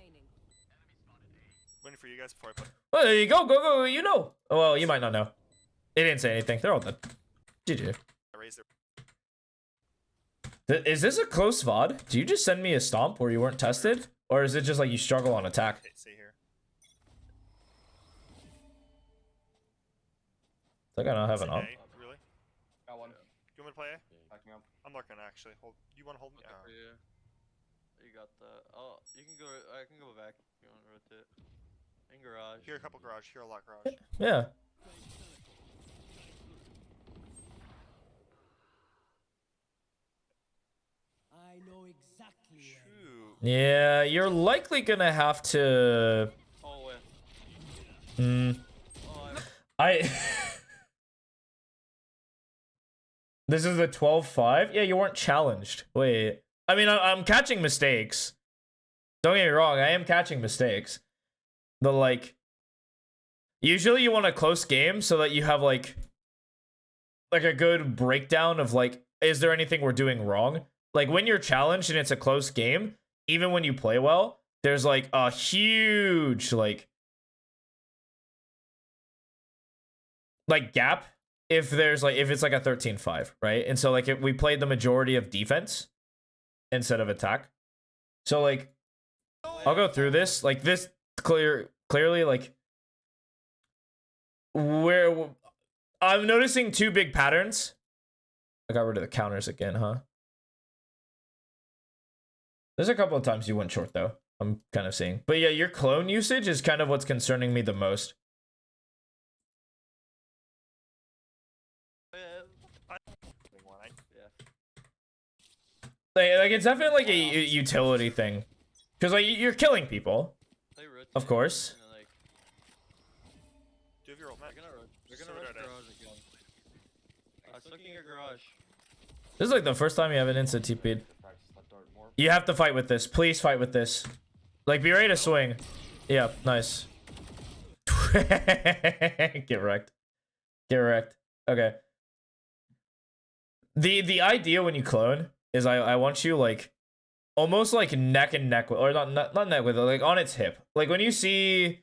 Waiting for you guys before I play. Well, there you go, you know. Well, you might not know. They didn't say anything. They're all dead. GG. I raised their... Is this a close VOD? Do you just send me a stomp where you weren't tested? Or is it just like you struggle on attack? Okay, stay here. It's like I don't have an op. A, really? Got one. Do you want me to play A? Backing up. I'm looking, actually. You want to hold me? Looking for you. You got that. Oh, you can go. I can go back. If you want to rotate. In garage. Here a couple garage. Here a lot garage. Yeah. I know exactly where. Shoot. Yeah, you're likely gonna have to. Oh wait. Hmm. Oh, I. This is the 12-5? Yeah, you weren't challenged. Wait. I mean, I'm catching mistakes. Don't get me wrong, I am catching mistakes. The, like... Usually you want a close game so that you have, like a good breakdown of, like, is there anything we're doing wrong? Like, when you're challenged and it's a close game, even when you play well, there's, like, a huge, like gap if there's like if it's like a 13-5, right? And so like if we played the majority of defense instead of attack. So like I'll go through this. Like this clearly like where I'm noticing two big patterns. I got rid of the counters again, huh? There's a couple of times you went short though. I'm kind of seeing. But yeah, your clone usage is kind of what's concerning me the most. Like it's definitely like a utility thing, because like you're killing people, of course. And then, like, Do you have your ult, Matt? they're gonna rush garage again. I was looking at garage. This is like the first time you have an instant TP'd. You have to fight with this. Please fight with this. Like be ready to swing. Yeah, nice. Get wrecked. Get wrecked. Okay. The idea when you clone is I want you like almost like neck and neck with, or not neck with, like on its hip. Like when you see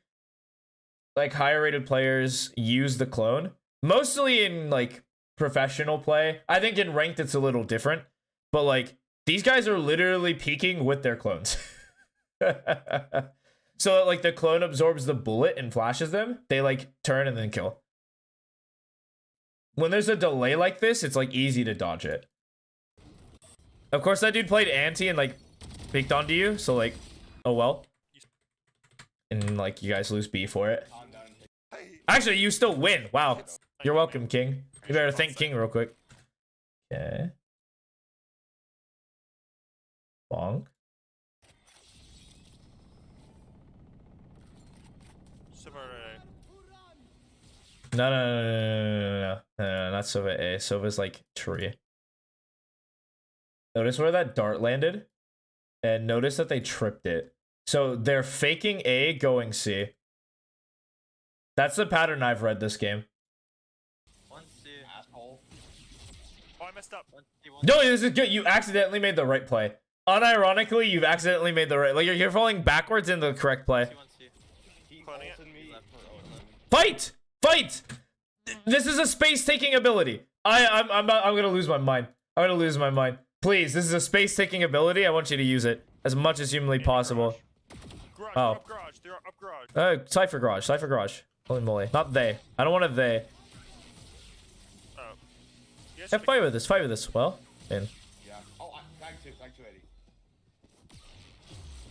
like higher rated players use the clone, mostly in like professional play. I think in ranked it's a little different, but like these guys are literally peeking with their clones. So like the clone absorbs the bullet and flashes them, they like turn and then kill. When there's a delay like this, it's like easy to dodge it. Of course, that dude played anti and like peeked onto you, so like, oh well. And like you guys lose B for it. Actually, you still win. Wow. You're welcome, King. You better thank King real quick. Okay. Bonk. No, not Sova A. Sova's like tree. Notice where that dart landed, and notice that they tripped it. So they're faking A, going C. That's the pattern I've read this game. One C. Asshole. Oh, I messed up. No, this is good. You accidentally made the right play. Unironically, you've accidentally made the right. Like you're falling backwards in the correct play. He Cloning it. ulted me for 11. Fight! Fight! This is a space-taking ability. I'm gonna lose my mind. I'm gonna lose my mind. Please, this is a space-taking ability. I want you to use it as much as humanly possible. Garage. Oh. Up garage. They're up garage. Cypher garage. Cypher garage. Holy moly. Not they. I don't want a they. Oh. Yes, Yeah, fight with this. Fight with this. Well, in. Yeah. Oh, tag 280.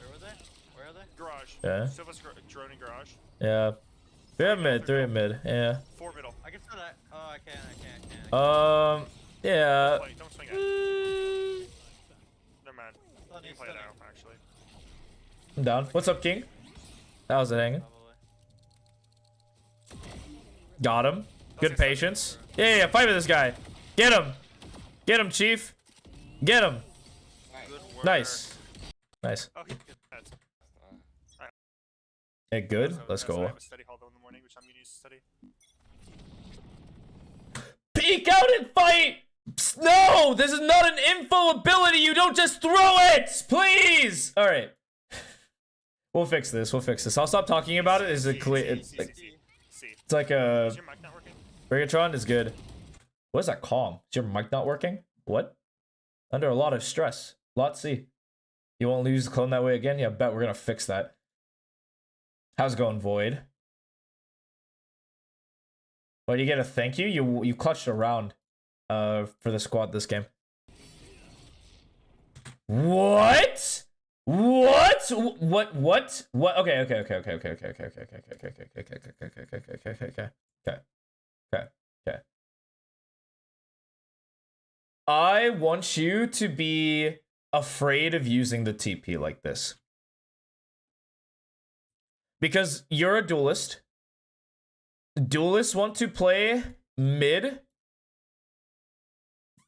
Where were they? Where are they? Garage. Yeah. Silva's droning garage. Yeah. 3 at mid. 3 at mid. Yeah. 4 middle. I can see that. Oh, I can't. Yeah. Play. Don't swing it. Never mind. Oh, You can play it now, actually. I'm down. What's up, King? How's it hanging? Got him. Good patience. Yeah, fight with this guy. Get him. Get him, Chief. Get him. Good work. Nice. Nice. Oh, he good. That's Hey, good. so Let's I go. have a study hall though in the morning, which I'm gonna use to study. Peek out and fight! No! This is not an info ability! You don't just throw it! Please! Alright. We'll fix this. We'll fix this. I'll stop talking about it. It's a clear. It's like a. Is your mic not working? Brigatron is good. What is that calm? Is your mic not working? What? Under a lot of stress. Lot C. You won't lose the clone that way again? Yeah, bet we're gonna fix that. How's it going, Void? Well, you get a thank you? You clutched a round for the squad this game. What? What? What? What? Okay. Okay. I want you to be afraid of using the TP like this. Because you're a duelist. Duelists want to play mid,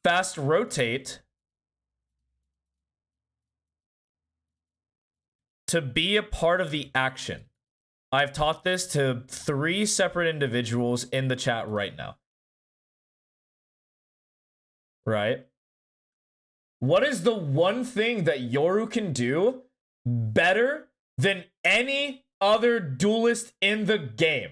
fast rotate, to be a part of the action. I've taught this to 3 separate individuals in the chat right now. Right? What is the one thing that Yoru can do better than any other duelist in the game?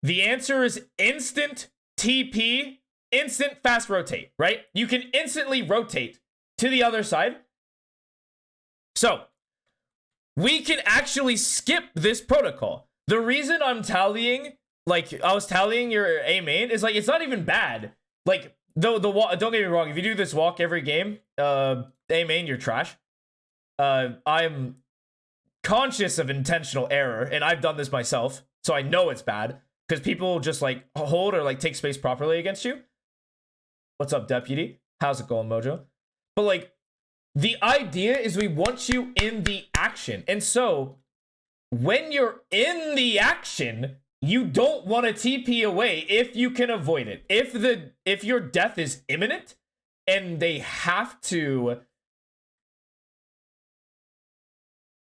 The answer is instant TP, instant fast rotate, right? You can instantly rotate to the other side. So, we can actually skip this protocol. The reason I'm tallying, like, I was tallying your A main is, like, it's not even bad. Like, don't get me wrong, if you do this walk every game, A main, you're trash. I'm conscious of intentional error, and I've done this myself, so I know it's bad, because people just, like, hold or, like, take space properly against you. What's up, Deputy? How's it going, Mojo? But, like, the idea is we want you in the action. And so, when you're in the action, you don't want to TP away if you can avoid it. If your death is imminent and they have to,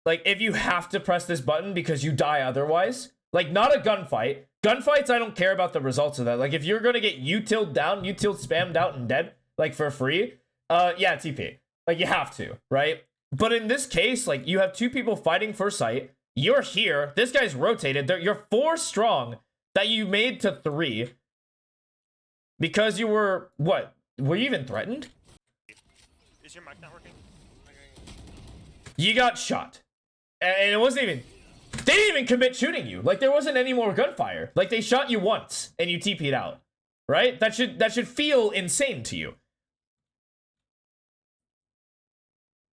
like, if you have to press this button because you die otherwise, like, not a gunfight. Gunfights, I don't care about the results of that. Like, if you're gonna get utiled down, utiled spammed out and dead, like, for free, yeah, TP. Like, you have to, right? But in this case, like, you have 2 people fighting for sight. You're here. This guy's rotated. You're 4 strong that you made to 3. Because you were, what? Were you even threatened? Is your mic not working? You got shot. And it wasn't even... They didn't even commit shooting you. Like, there wasn't any more gunfire. Like, they shot you once and you TP'd out. Right? That should feel insane to you.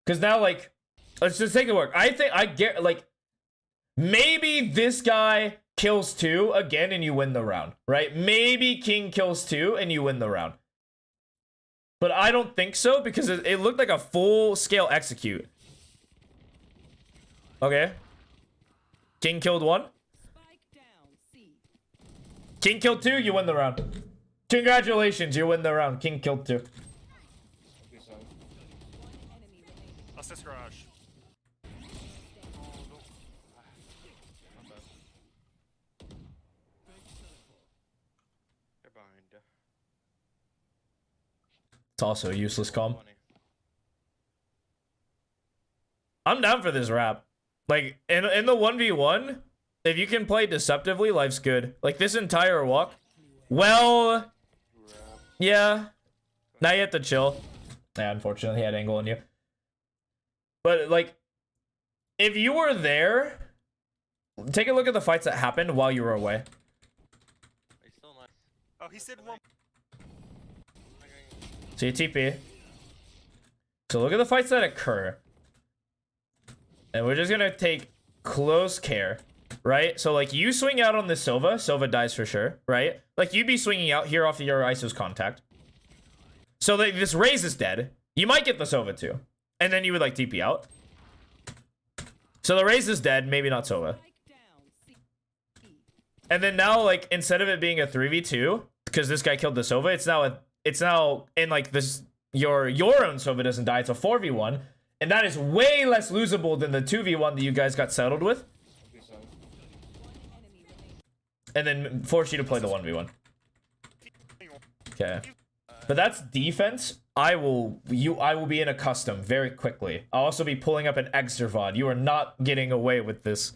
Because now, like, let's just take a look. I think I get, like, maybe this guy kills 2 again and you win the round, right? Maybe King kills 2 and you win the round. But I don't think so because it looked like a full-scale execute. Okay. King killed 1. King killed 2, you win the round. Congratulations, you win the round. King killed 2. Assist garage. They're behind. It's also a useless calm. I'm down for this rap. Like, in the 1v1, if you can play deceptively, life's good. Like, this entire walk. Well, yeah. Now you have to chill. Yeah, unfortunately, he had angle on you. But, like, if you were there, take a look at the fights that happened while you were away. Oh, he said 1. So you TP. So look at the fights that occur. And we're just gonna take close care, right? So, like, you swing out on the Sova. Sova dies for sure, right? Like, you'd be swinging out here off your ISO's contact. So, like, this Raze is dead. You might get the Sova too. And then you would, like, TP out. So the Raze is dead, maybe not Sova. And then now, like, instead of it being a 3v2, because this guy killed the Sova, it's now in, like, this, your own Sova doesn't die, it's a 4v1. And that is way less losable than the 2v1 that you guys got settled with. And then force you to play the 1v1. Okay. But that's defense. I will be in a custom very quickly. I'll also be pulling up an extra VOD. You are not getting away with this.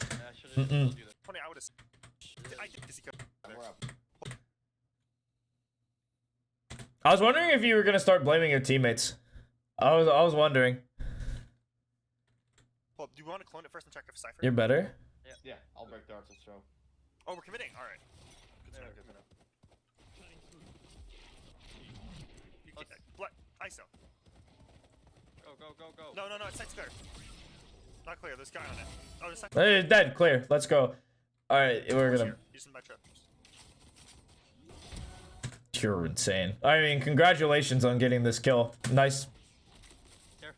I was wondering if you were gonna start blaming your teammates. I was wondering. Well, do you want to clone it first and check if Cypher? You're better? Yeah, I'll break darts and throw. Oh, we're committing? Alright. Good to know, good to know. You keep that. ISO. Go. No, it's site's clear. Not clear. There's a guy on it. Oh, there's site. It's dead. Clear. Let's go. All right, we're gonna. Here. He's in my trip. You're insane. I mean, congratulations on getting this kill. Nice. Here.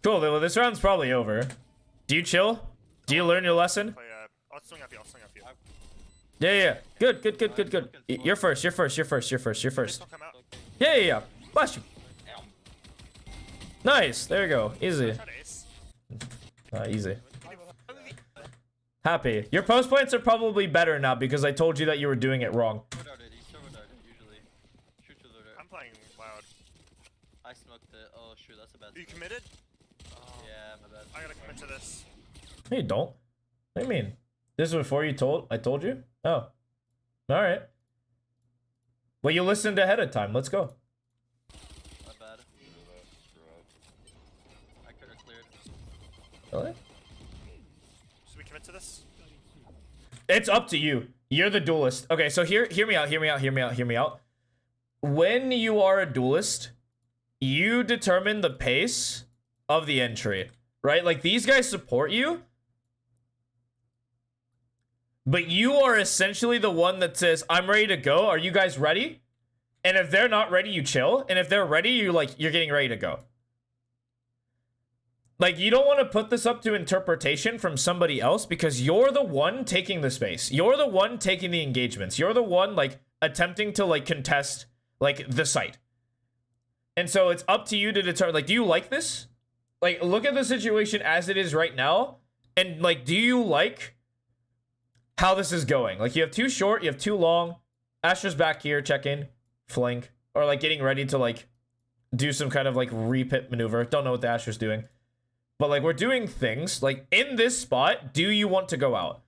Cool. Well, this round's probably over. Do you chill? Do you learn your lesson? Play, I'll swing up you. Yeah. Good. You're first. Please don't come out. Yeah. Bless you. Nice. There you go. Easy. Try to ace. Easy. Happy. Your post points are probably better now because I told you that you were doing it wrong. He's server darted usually. Shoot to the I'm playing loud. I smoked it. Oh shoot, that's a bad Are you smoke. committed? Yeah, my bad. I gotta commit to this. No, you don't. What do you mean? This is before I told you? Oh. Alright. Well, you listened ahead of time. Let's go. My bad. I could have cleared. Really? Should we commit to this? It's up to you. You're the duelist. Okay, so hear me out. When you are a duelist, you determine the pace of the entry, right? Like, these guys support you, but you are essentially the one that says, I'm ready to go. Are you guys ready? And if they're not ready, you chill. And if they're ready, you're getting ready to go. Like, you don't want to put this up to interpretation from somebody else because you're the one taking the space. You're the one taking the engagements. You're the one, like, attempting to, like, contest, like, the site. And so it's up to you to determine, like, do you like this? Like, look at the situation as it is right now. And, like, do you like how this is going? Like, you have too short, you have too long. Astra's back here, check in, flank. Or, like, getting ready to, like, do some kind of, like, repit maneuver. Don't know what the Astra's doing. But, like, we're doing things. Like, in this spot, do you want to go out?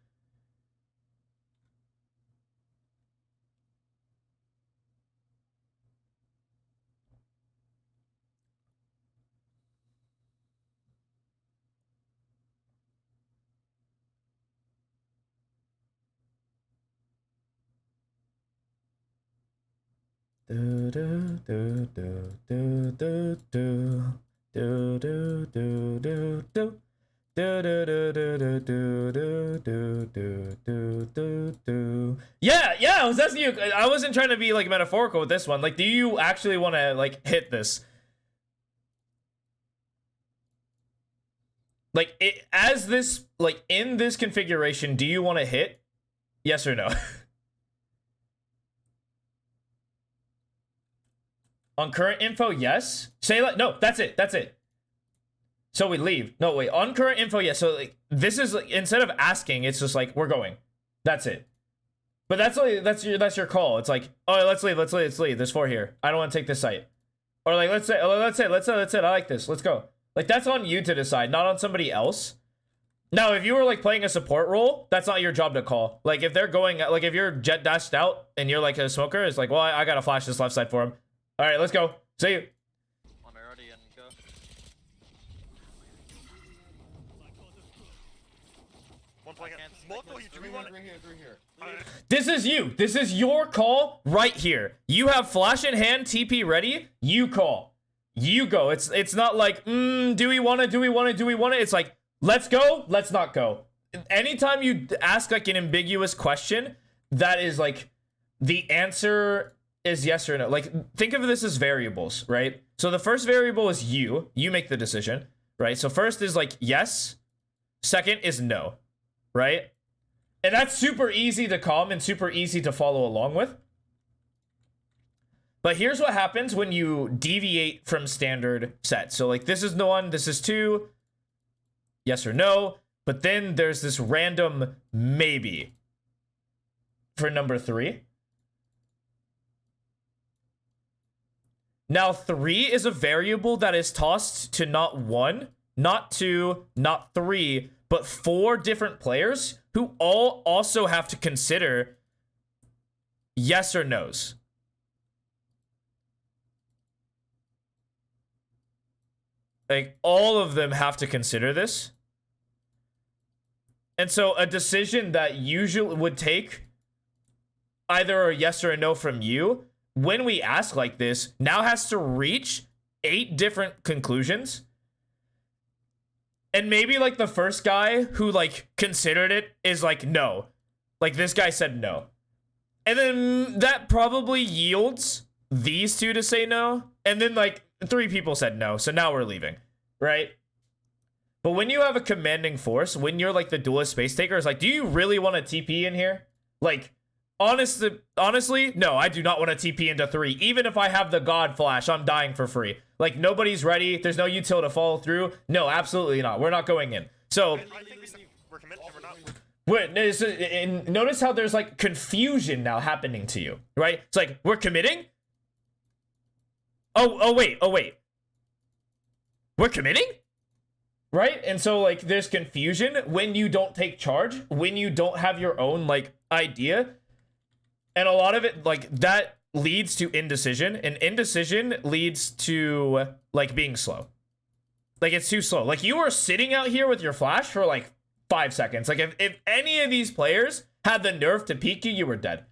Do do do do do do do do do do do do. Yeah, I was asking you. I wasn't trying to be like metaphorical with this one. Like, do you actually want to like hit this? Like, as this, like, in this configuration, do you want to hit? Yes or no? On current info, yes. Say like, no, that's it. So we leave. No, wait, on current info, yes. So like, this is like, instead of asking, it's just like, we're going. That's it. But that's your call. It's like, oh, let's leave. There's 4 here. I don't want to take this site. Or like, let's say, I like this. Let's go. Like, that's on you to decide, not on somebody else. Now, if you were like playing a support role, that's not your job to call. Like, if they're going, like, if you're jet dashed out and you're like a smoker, it's like, well, I gotta flash this left side for him. All right, let's go. See you. I'm already in. Go. One play. Multiple. Do we Three want? here, three here. This is you. This is your call right here. You have flash in hand, TP ready. You call. You go. It's not like, do we want to? It's like, let's go, let's not go. Anytime you ask like an ambiguous question, that is like, the answer is yes or no. Like, think of this as variables, right? So the first variable is you make the decision, right? So first is like yes, second is no, right? And that's super easy to calm and super easy to follow along with. But here's what happens when you deviate from standard set. So like, this is 1, this is 2, yes or no. But then there's this random maybe for number 3. Now 3 is a variable that is tossed to not 1, not 2, not 3, but 4 different players who all also have to consider yes or no's. Like, all of them have to consider this. And so a decision that usually would take either a yes or a no from you, when we ask like this, now has to reach 8 different conclusions. And maybe like the first guy who like considered it is like, no. Like this guy said no. And then that probably yields these two to say no. And then like 3 people said no. So now we're leaving, right? But when you have a commanding force, when you're like the duelist space taker, it's like, do you really want a TP in here? Like, honestly, no, I do not want to TP into 3. Even if I have the God Flash, I'm dying for free. Like, nobody's ready. There's no util to follow through. No, absolutely not. We're not going in. So, I think we're committed and we're not. notice how there's like confusion now happening to you, right? It's like, we're committing? Oh, wait. We're committing? Right? And so like there's confusion when you don't take charge, when you don't have your own like idea. And a lot of it like that leads to indecision, and indecision leads to like being slow. Like it's too slow. Like you were sitting out here with your flash for like 5 seconds. Like if any of these players had the nerve to peek you, you were dead.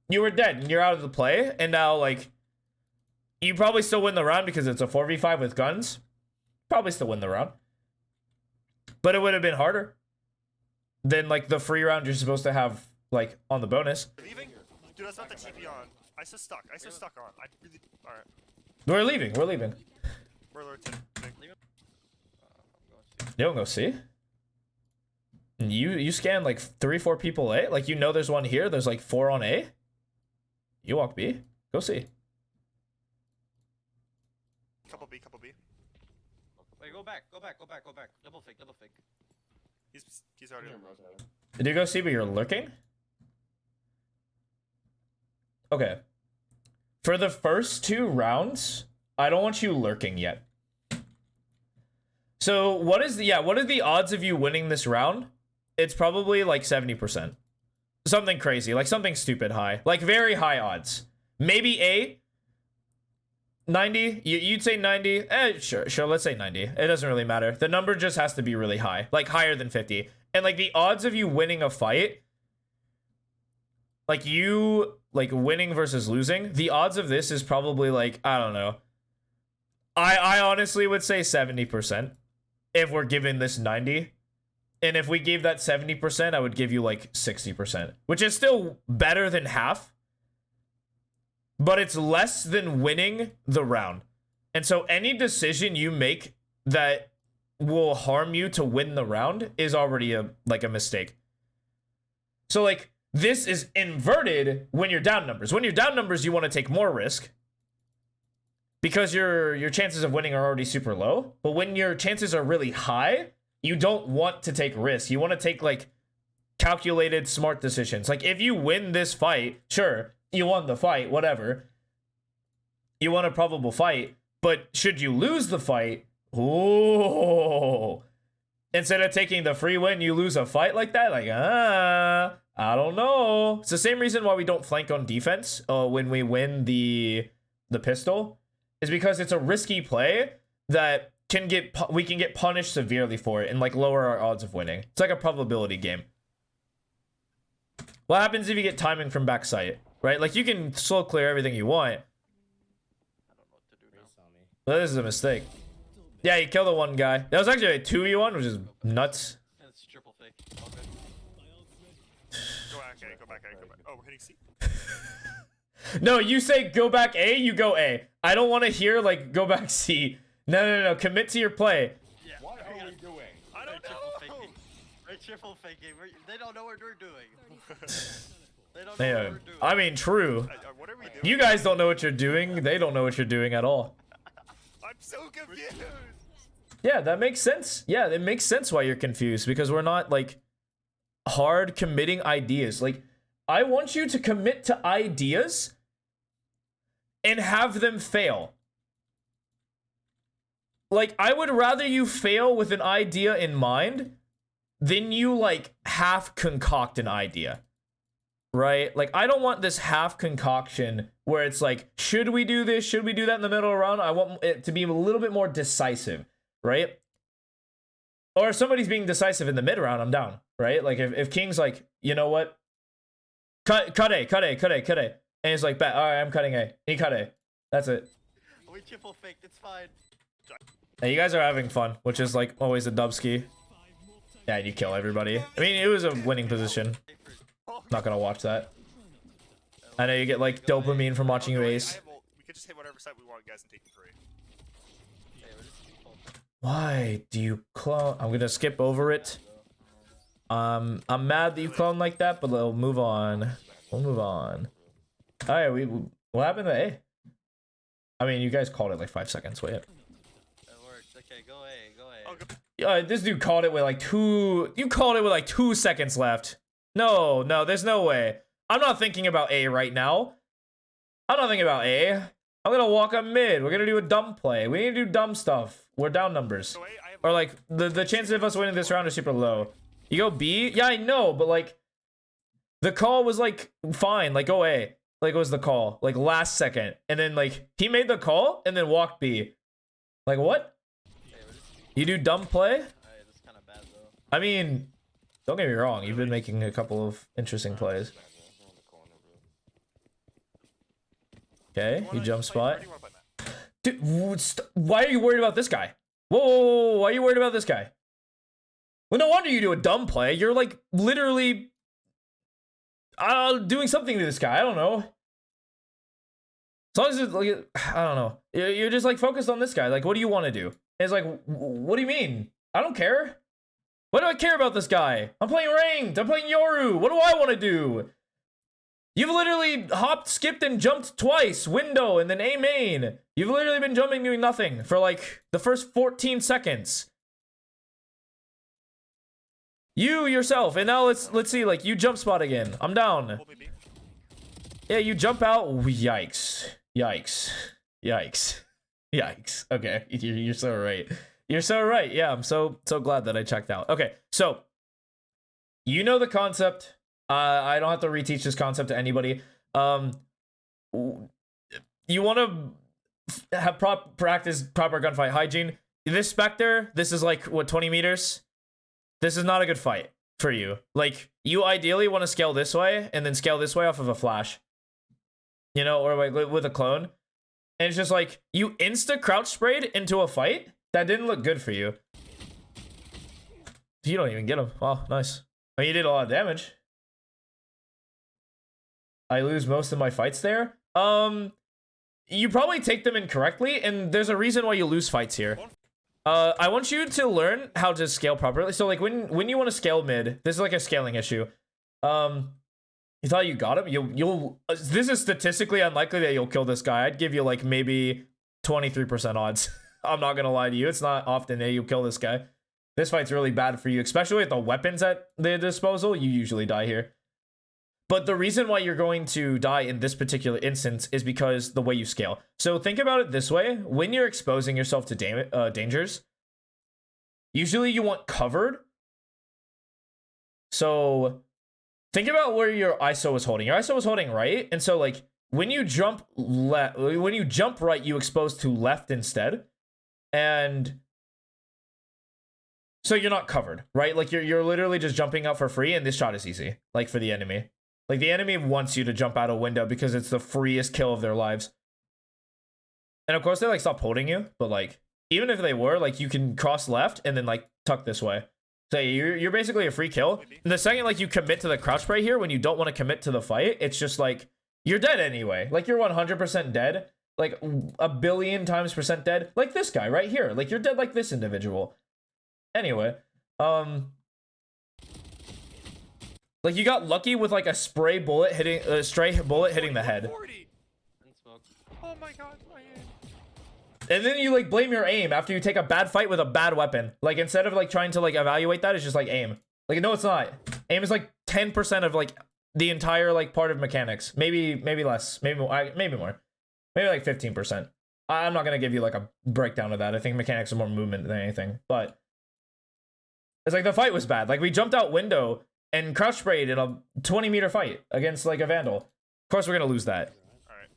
You were dead and you're out of the play. And now like you probably still win the round because it's a 4v5 with guns. Probably still win the round. But it would have been harder than like the free round you're supposed to have like on the bonus. Leaving? Dude, that's not the TP on. I said stuck. I said stuck on. I really. Alright. We're leaving. We're leaving. We're alerted. You don't go see? You scan like 3-4 people A? Like you know there's one here, there's like 4 on A? You walk B. Go see. Couple B. Wait, go back. Double fake. He's already. Did you go see but you're lurking? Okay. For the first 2 rounds, I don't want you lurking yet. So what are the odds of you winning this round? It's probably like 70%. Something crazy, like something stupid high. Like very high odds. Maybe A. 90? You'd say 90? Sure, let's say 90. It doesn't really matter. The number just has to be really high. Like higher than 50. And like the odds of you winning a fight, like you like winning versus losing, the odds of this is probably like, I don't know. I honestly would say 70% if we're given this 90. And if we gave that 70%, I would give you like 60%, which is still better than half. But it's less than winning the round. And so any decision you make that will harm you to win the round is already a mistake. So like this is inverted when you're down numbers. When you're down numbers, you want to take more risk because your chances of winning are already super low. But when your chances are really high, you don't want to take risks. You want to take like calculated, smart decisions. Like if you win this fight, sure, you won the fight, whatever. You won a probable fight, but should you lose the fight, instead of taking the free win, you lose a fight like that? Like, I don't know. It's the same reason why we don't flank on defense when we win the pistol, is because it's a risky play that we can get punished severely for it and like lower our odds of winning. It's like a probability game. What happens if you get timing from backside? Right? Like, you can slow clear everything you want. I don't know what to do now. But this is a mistake. Yeah, you killed the one guy. That was actually a 2v1, which is nuts. It's triple fake. Okay. Go back A. Oh, we're hitting C. No, you say go back A, you go A. I don't want to hear, like, go back C. No. Commit to your play. Yeah. What are we doing? I don't know. We're triple faking. They don't know what we're doing. They don't know Yeah, what we're doing. I mean, true. What are we doing? You guys don't know what you're doing. They don't know what you're doing at all. I'm so confused. Yeah, that makes sense. Yeah, it makes sense why you're confused, because we're not, like, hard committing ideas. Like, I want you to commit to ideas and have them fail. Like, I would rather you fail with an idea in mind than you, like, half concoct an idea. Right? Like, I don't want this half concoction where it's like, should we do this? Should we do that in the middle of the round? I want it to be a little bit more decisive, right? Or if somebody's being decisive in the mid round, I'm down, right? Like, if King's like, you know what? Cut A. And he's like, bet, all right, I'm cutting A. He cut A. That's it. We triple faked. It's fine. Hey, you guys are having fun, which is like always a dubski. Yeah, and you kill everybody. I mean, it was a winning position. Not gonna watch that. I know you get like dopamine from watching you ace. We could just hit whatever side we want, guys, and take the 3. Hey, we're just default. Why do you clone? I'm gonna skip over it. I'm mad that you clone like that, but we'll move on. We'll move on. All right, what happened to A? I mean, you guys called it like 5 seconds. Wait. It worked. Okay, go A. Go A. Oh, go. Yeah, this dude called it with like 2. You called it with like 2 seconds left. No, there's no way. I'm not thinking about A right now. I'm not thinking about A. I'm gonna walk up mid. We're gonna do a dumb play. We need to do dumb stuff. We're down numbers. Go A, I have Or like the chances of us winning this round are super low. You go B? Yeah, I know, but like the call was like fine, like go A. Like it was the call, like last second. And then like he made the call and then walked B. Like what? Hey, we're just default. You do dumb play? Alright, that's kind of bad though. I mean, don't get me wrong, you've been making a couple of interesting plays. Okay, you jump spot. Dude, why are you worried about this guy? Whoa, why are you worried about this guy? Well, no wonder you do a dumb play. You're like literally doing something to this guy. I don't know. As long as it's like, I don't know. You're just like focused on this guy. Like, what do you want to do? It's like, what do you mean? I don't care. What do I care about this guy? I'm playing ranked. I'm playing Yoru. What do I want to do? You've literally hopped, skipped, and jumped twice. Window and then A main. You've literally been jumping doing nothing for like the first 14 seconds. You yourself, and now let's see, like you jump spot again. I'm down. Yeah, you jump out. Yikes! Yikes! Yikes! Yikes! Okay, you're so right. You're so right. Yeah, I'm so glad that I checked out. Okay, so you know the concept. I don't have to reteach this concept to anybody. You want to have practice proper gunfight hygiene. This Spectre, this is like what 20 meters. This is not a good fight for you. Like, you ideally want to scale this way and then scale this way off of a flash. You know, or like with a clone. And it's just like, you insta-crouch sprayed into a fight? That didn't look good for you. You don't even get him. Wow, nice. I mean, you did a lot of damage. I lose most of my fights there. You probably take them incorrectly, and there's a reason why you lose fights here. I want you to learn how to scale properly. So like when you want to scale mid, this is like a scaling issue. You thought you got him? You'll this is statistically unlikely that you'll kill this guy. I'd give you like maybe 23% odds. I'm not gonna lie to you. It's not often that you kill this guy. This fight's really bad for you, especially with the weapons at the disposal. You usually die here. But the reason why you're going to die in this particular instance is because the way you scale. So think about it this way. When you're exposing yourself to dangers, usually you want covered. So think about where your ISO is holding. Your ISO is holding right. And so like when you jump right, you expose to left instead. And so you're not covered, right? Like you're literally just jumping out for free, and this shot is easy, like for the enemy. Like, the enemy wants you to jump out a window because it's the freest kill of their lives. And, of course, they, like, stop holding you. But, like, even if they were, like, you can cross left and then, like, tuck this way. So, you're basically a free kill. And the second, like, you commit to the crouch spray here, when you don't want to commit to the fight, it's just, like, you're dead anyway. Like, you're 100% dead. Like, a billion times % dead. Like this guy right here. Like, you're dead like this individual. Anyway, like, you got lucky with, like, a stray bullet hitting the head. And smoke. Oh my god, my aim. And then you, like, blame your aim after you take a bad fight with a bad weapon. Like, instead of, like, trying to, like, evaluate that, it's just, like, aim. Like, no, it's not. Aim is, like, 10% of, like, the entire, like, part of mechanics. Maybe less. Maybe more. Maybe more. Maybe, like, 15%. I'm not gonna give you, like, a breakdown of that. I think mechanics are more movement than anything. But it's, like, the fight was bad. Like, we jumped out window and crouch sprayed in a 20-meter fight against, like, a Vandal. Of course, we're gonna lose that. Alright.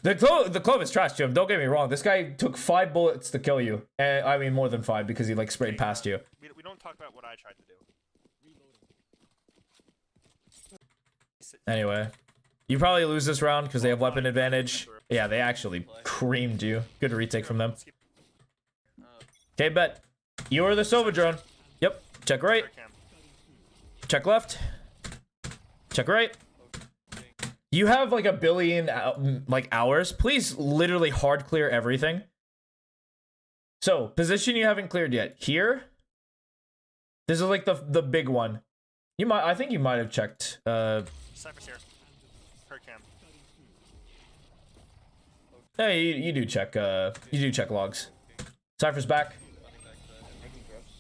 The clove is trash, Jim. Don't get me wrong. This guy took 5 bullets to kill you. And I mean, more than 5 because he, like, sprayed past you. We don't talk about what I tried to do. Anyway, you probably lose this round because they have weapon advantage. Yeah, they actually creamed you. Good retake from them. Let's keep Okay, bet. You are the Sova drone. Yep. Check right. cam. Check left. Check right. You have like a billion like hours. Please literally hard clear everything. So, position you haven't cleared yet. Here. This is like the big one. I think you might have checked Cypher's here. Hurt cam. hey, you do check logs. Cypher's back. Making trips.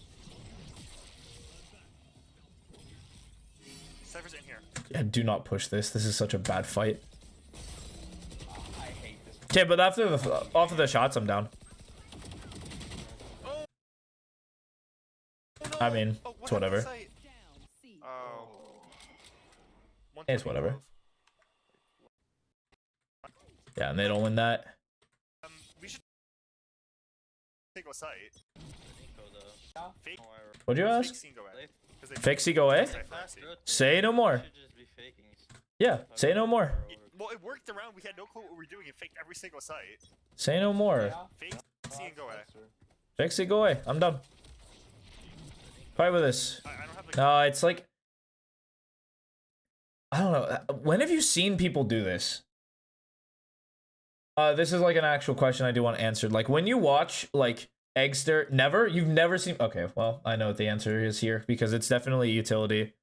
Cypher's in here. Yeah, do not push this. This is such a bad fight. I hate this. Okay, but after the shots, I'm down. Oh, no. I mean, Oh, it's what whatever. happened to sight? Oh. It's whatever. Yeah, and they don't win that. We should take a sight. Fake. What'd you Fake ask? scene go away. 'Cause they Fake C go away? Cypher FC. Say no more. Yeah, say no more. Well, it worked around. We had no clue what we were doing. It faked every single site. Say no more. Fake scene go away. Fake C go away. I'm done. Fight with this. I don't have like. No, it's like I don't know. When have you seen people do this? This is like an actual question I do want answered. Like when you watch like Eggster, never? You've never seen. Okay, well, I know what the answer is here because it's definitely utility.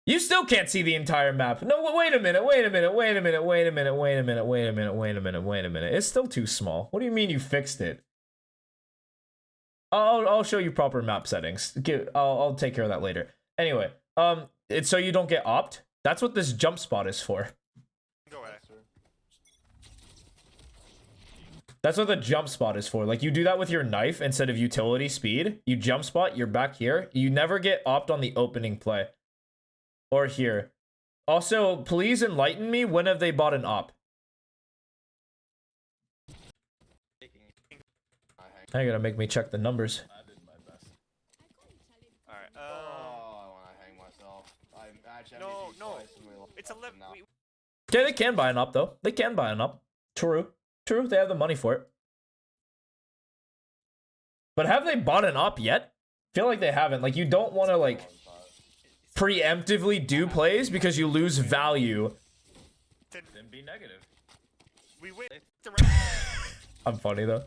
You still can't see the entire map. No, wait a minute. It's still too small. What do you mean you fixed it? I'll show you proper map settings. I'll take care of that later. Anyway, it's so you don't get opt. That's what this jump spot is for. Go away. That's what the jump spot is for. Like you do that with your knife instead of utility speed. You jump spot, you're back here. You never get opt on the opening play. Or here. Also, please enlighten me. When have they bought an op? Now you're gonna make me check the numbers. I did my best. Alright. Oh, I want to hang myself. I actually No, MVP no. twice and we lost It's 11. now. Okay, they can buy an op though. They can buy an op. True. True, they have the money for it. But have they bought an op yet? I feel like they haven't. Like you don't want to like preemptively do plays because you lose value. Then be negative. we wait. I'm funny though.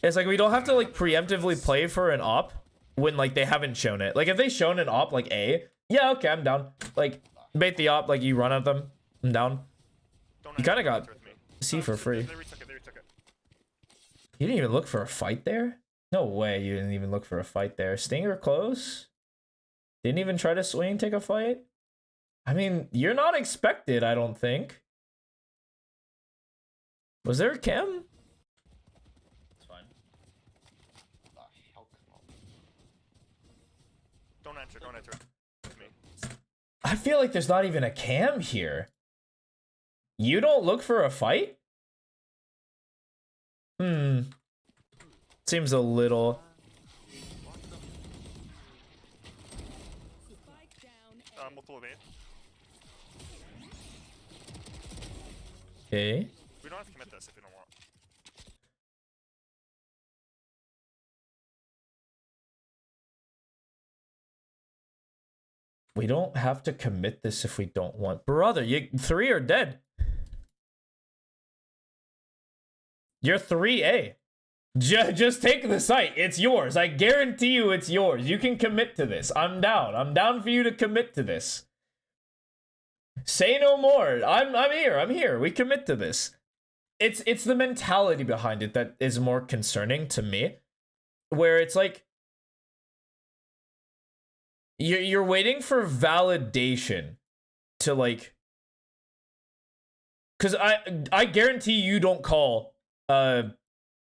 It's like we don't have to like preemptively play for an op when like they haven't shown it. Like if they shown an op like A, yeah, okay, I'm down. Like bait the op, like you run at them, I'm down. You kind of got C for free. They retook it. They retook it. You didn't even look for a fight there? No way you didn't even look for a fight there. Stinger close? Didn't even try to swing, take a fight? I mean, you're not expected, I don't think. Was there a chem? It's fine. Don't enter. Don't enter. With me. I feel like there's not even a cam here. You don't look for a fight? Seems a little... Multiple evade. Okay. We don't have to commit this if we don't want. We don't have to commit this if we don't want. Brother, you 3 are dead. You're 3A. Just take the site. It's yours. I guarantee you it's yours. You can commit to this. I'm down. I'm down for you to commit to this. Say no more. I'm here. I'm here. We commit to this. It's the mentality behind it that is more concerning to me. Where it's like you're waiting for validation to like, cuz I guarantee you don't call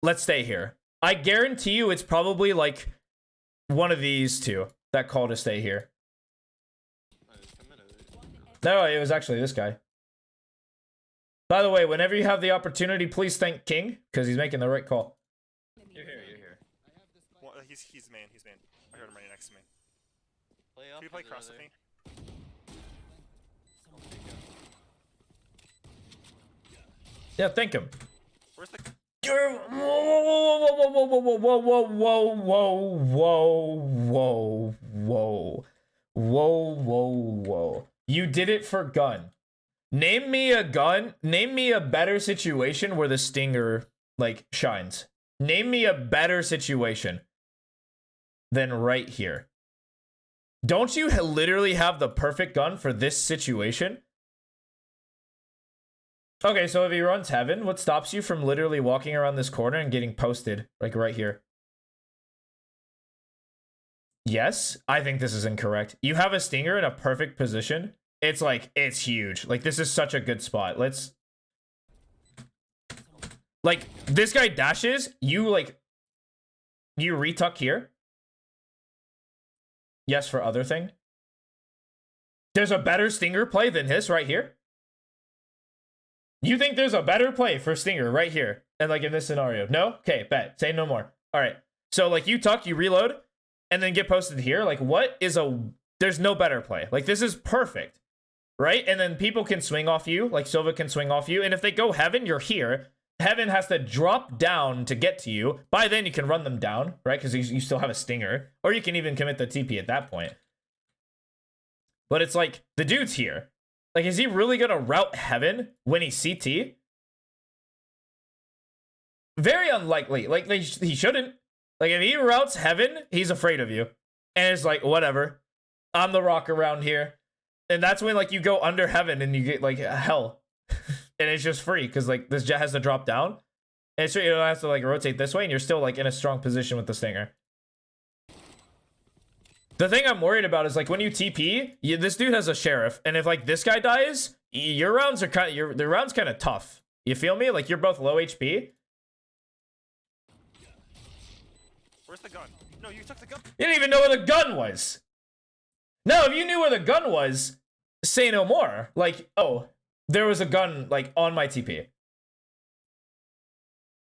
let's stay here. I guarantee you it's probably like one of these two that call to stay here. No, it was actually this guy. By the way, whenever you have the opportunity, please thank King, because he's making the right call. You're here, you're here. Well, he's main. He's main. I heard him right next to me. Can you play cross with me? Yeah, thank him. Where's the? Whoa, whoa, whoa, whoa, whoa, whoa, whoa, whoa, whoa, whoa, whoa, whoa. You did it for gun. Name me a gun. Name me a better situation where the stinger, like, shines. Name me a better situation than right here. Don't you literally have the perfect gun for this situation? Okay, so if he runs heaven, what stops you from literally walking around this corner and getting posted, like right here? Yes, I think this is incorrect. You have a stinger in a perfect position. It's like, it's huge. Like, this is such a good spot. Let's... Like, this guy dashes, you, like... You retuck here. Yes, for other thing. There's a better stinger play than this right here? You think there's a better play for stinger right here? And, like, in this scenario? No? Okay, bet. Say no more. All right. So, like, you tuck, you reload, and then get posted here. Like, what is a... There's no better play. Like, this is perfect. Right? And then people can swing off you. Like, Silva can swing off you. And if they go heaven, you're here. Heaven has to drop down to get to you. By then, you can run them down, right? Because you still have a stinger. Or you can even commit the TP at that point. But it's like, the dude's here. Like, is he really going to route heaven when he's CT? Very unlikely. Like, he shouldn't. Like, if he routes heaven, he's afraid of you. And it's like, whatever. I'm the rock around here. And that's when, like, you go under heaven and you get, like, hell. And it's just free because, like, this jet has to drop down. And so you don't have to, like, rotate this way. And you're still, like, in a strong position with the stinger. The thing I'm worried about is, like, when you TP, this dude has a sheriff. And if, like, this guy dies, your rounds are kind of... The round's kind of tough. You feel me? Like, you're both low HP. Where's the gun? No, you took the gun. You didn't even know where the gun was. No, if you knew where the gun was, say no more. Like, oh, there was a gun, like, on my TP.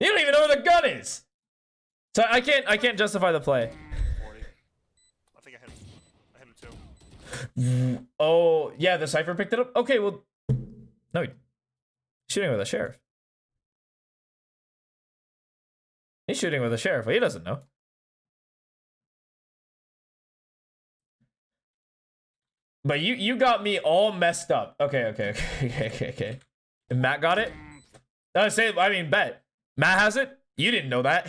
You don't even know where the gun is. So I can't justify the play. 40. I think I hit him too. Oh, yeah, the Cypher picked it up? Okay, well, no, he's shooting with a sheriff. He's shooting with a sheriff, but he doesn't know. But you got me all messed up. Okay. And Matt got it? I mean, bet. Matt has it? You didn't know that.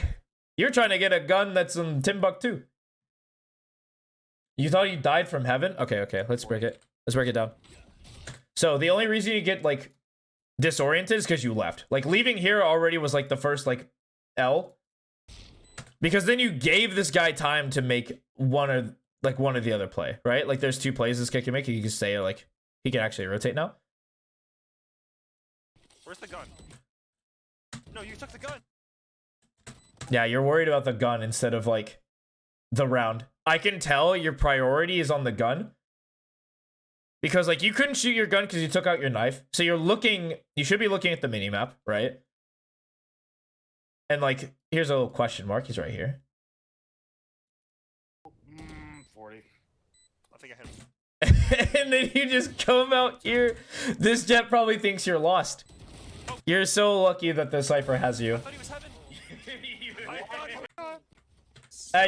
You're trying to get a gun that's in Timbuktu. You thought you died from heaven? Okay. Let's break it. Let's break it down. So the only reason you get, like, disoriented is because you left. Like, leaving here already was, like, the first, like, L. Because then you gave this guy time to make one or the other play, right? Like, there's two plays this guy can make. You can say, like, he can actually rotate now. Where's the gun? No, you took the gun. Yeah, you're worried about the gun instead of, like, the round. I can tell your priority is on the gun. Because, like, you couldn't shoot your gun because you took out your knife. So you should be looking at the minimap, right? And, like, here's a little question mark. He's right here. 40. I think I hit him. And then you just come out here. This jet probably thinks you're lost. You're so lucky that the Cypher has you. I thought he was heaven.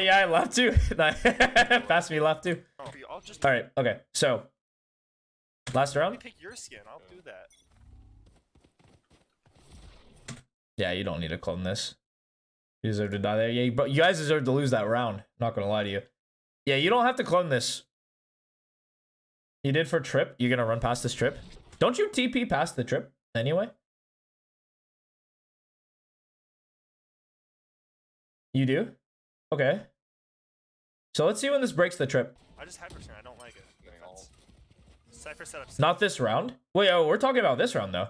Yeah, I left too. Pass me left too. I'll just All right, okay. So, last let me round? pick your skin. I'll do that. Yeah, you don't need to clone this. You deserve to die there. Yeah, but you guys deserve to lose that round. Not gonna lie to you. Yeah, you don't have to clone this. You did for trip. You're gonna run past this trip. Don't you TP past the trip anyway? You do? Okay. So let's see when this breaks the trip. I just hyperstone. I don't like it. Cypher setup. Not this round. Wait, oh, we're talking about this round though.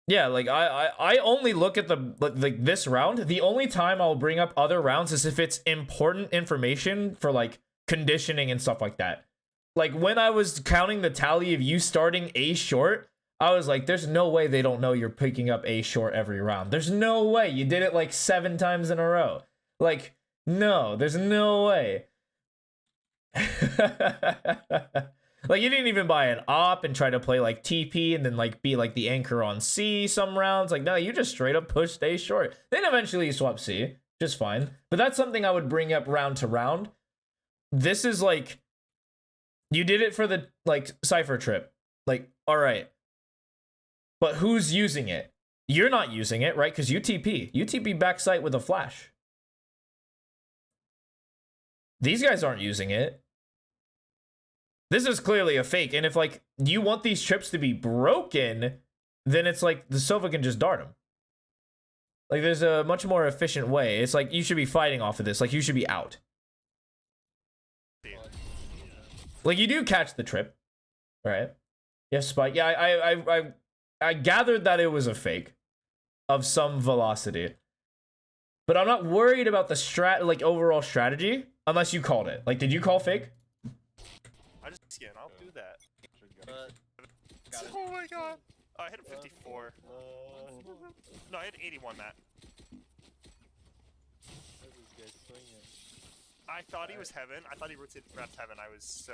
Yeah, like I only look at the like this round. The only time I'll bring up other rounds is if it's important information for, like, conditioning and stuff like that. Like, when I was counting the tally of you starting A short, I was like, there's no way they don't know you're picking up A short every round. There's no way. You did it like 7 times in a row. Like, no, there's no way. Like, you didn't even buy an op and try to play like TP and then like be like the anchor on C some rounds. Like, no, you just straight up push stay short. Then eventually you swap C, just fine. But that's something I would bring up round to round. This is like, you did it for the like Cypher trip. Like, all right. But who's using it? You're not using it, right? Because you TP backside with a flash. These guys aren't using it. This is clearly a fake. And if like you want these trips to be broken, then it's like the Sova can just dart them. Like there's a much more efficient way. It's like you should be fighting off of this. Like you should be out. Like you do catch the trip, right? Yes, spike. Yeah, I gathered that it was a fake of some velocity, but I'm not worried about the overall strategy unless you called it. Like, did you call fake? I just skin. I'll do that. Oh my god! Oh, I hit him 54. No, I hit 81, Matt. I thought he was heaven. I thought he rotated left heaven. I was so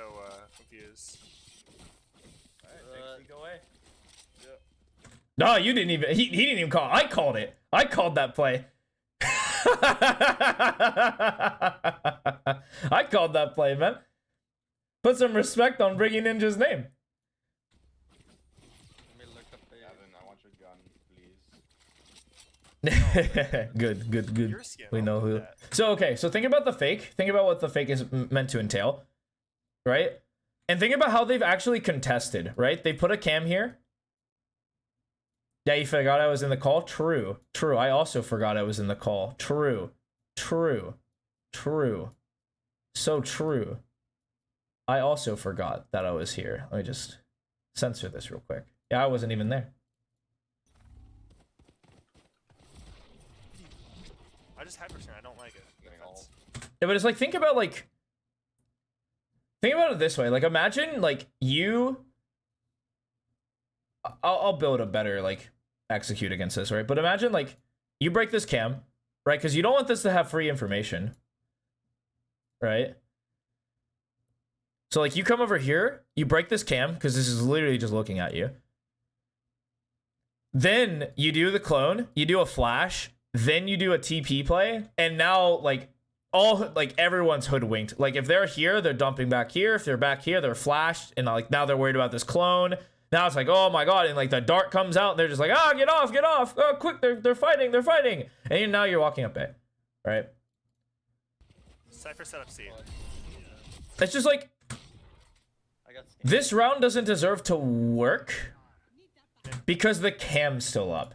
confused. Alright, go away. Yep. No, you didn't even. He didn't even call. I called it. I called that play. I called that play, man. Put some respect on bringing Ninja's name. Evan, I want your gun, please. Good. We know who. So, okay. So think about the fake. Think about what the fake is meant to entail. Right? And think about how they've actually contested, right? They put a cam here. Yeah, you forgot I was in the call? True. I also forgot I was in the call. True. So true. I also forgot that I was here. Let me just censor this real quick. Yeah, I wasn't even there. I just had percent. I don't like it. Yeah, but it's like, think about it this way. Like, imagine, like, you... I'll build a better, like, execute against this, right? But imagine, like, you break this cam, right? Because you don't want this to have free information, right? So, like, you come over here, you break this cam, because this is literally just looking at you. Then you do the clone, you do a flash, then you do a TP play, and now, like, everyone's hoodwinked. Like, if they're here, they're dumping back here. If they're back here, they're flashed, and, like, now they're worried about this clone. Now it's like, oh my god, and, like, the dart comes out, and they're just like, ah, get off, oh, quick, they're fighting, and now you're walking up A, right? Cypher setup C. It's just like, this round doesn't deserve to work because the cam's still up,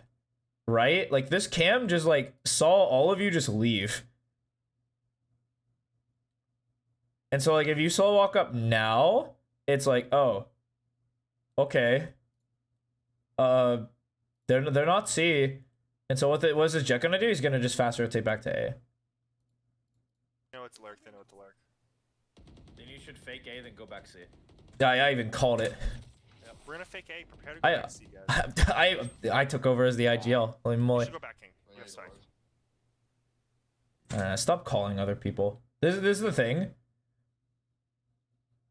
right? Like, this cam just, like, saw all of you just leave. And so, like, if you slow walk up now, it's like, oh, okay. They're not C. And so what is this Jet gonna do? He's gonna just fast rotate back to A. They know it's lurk. Then you should fake A, then go back C. Yeah, I even called it. Yep. We're gonna fake A. Prepare to go back C, guys. I took over as the IGL. Holy You moly. should go back, King. Yes, fine. Stop calling other people. This is the thing.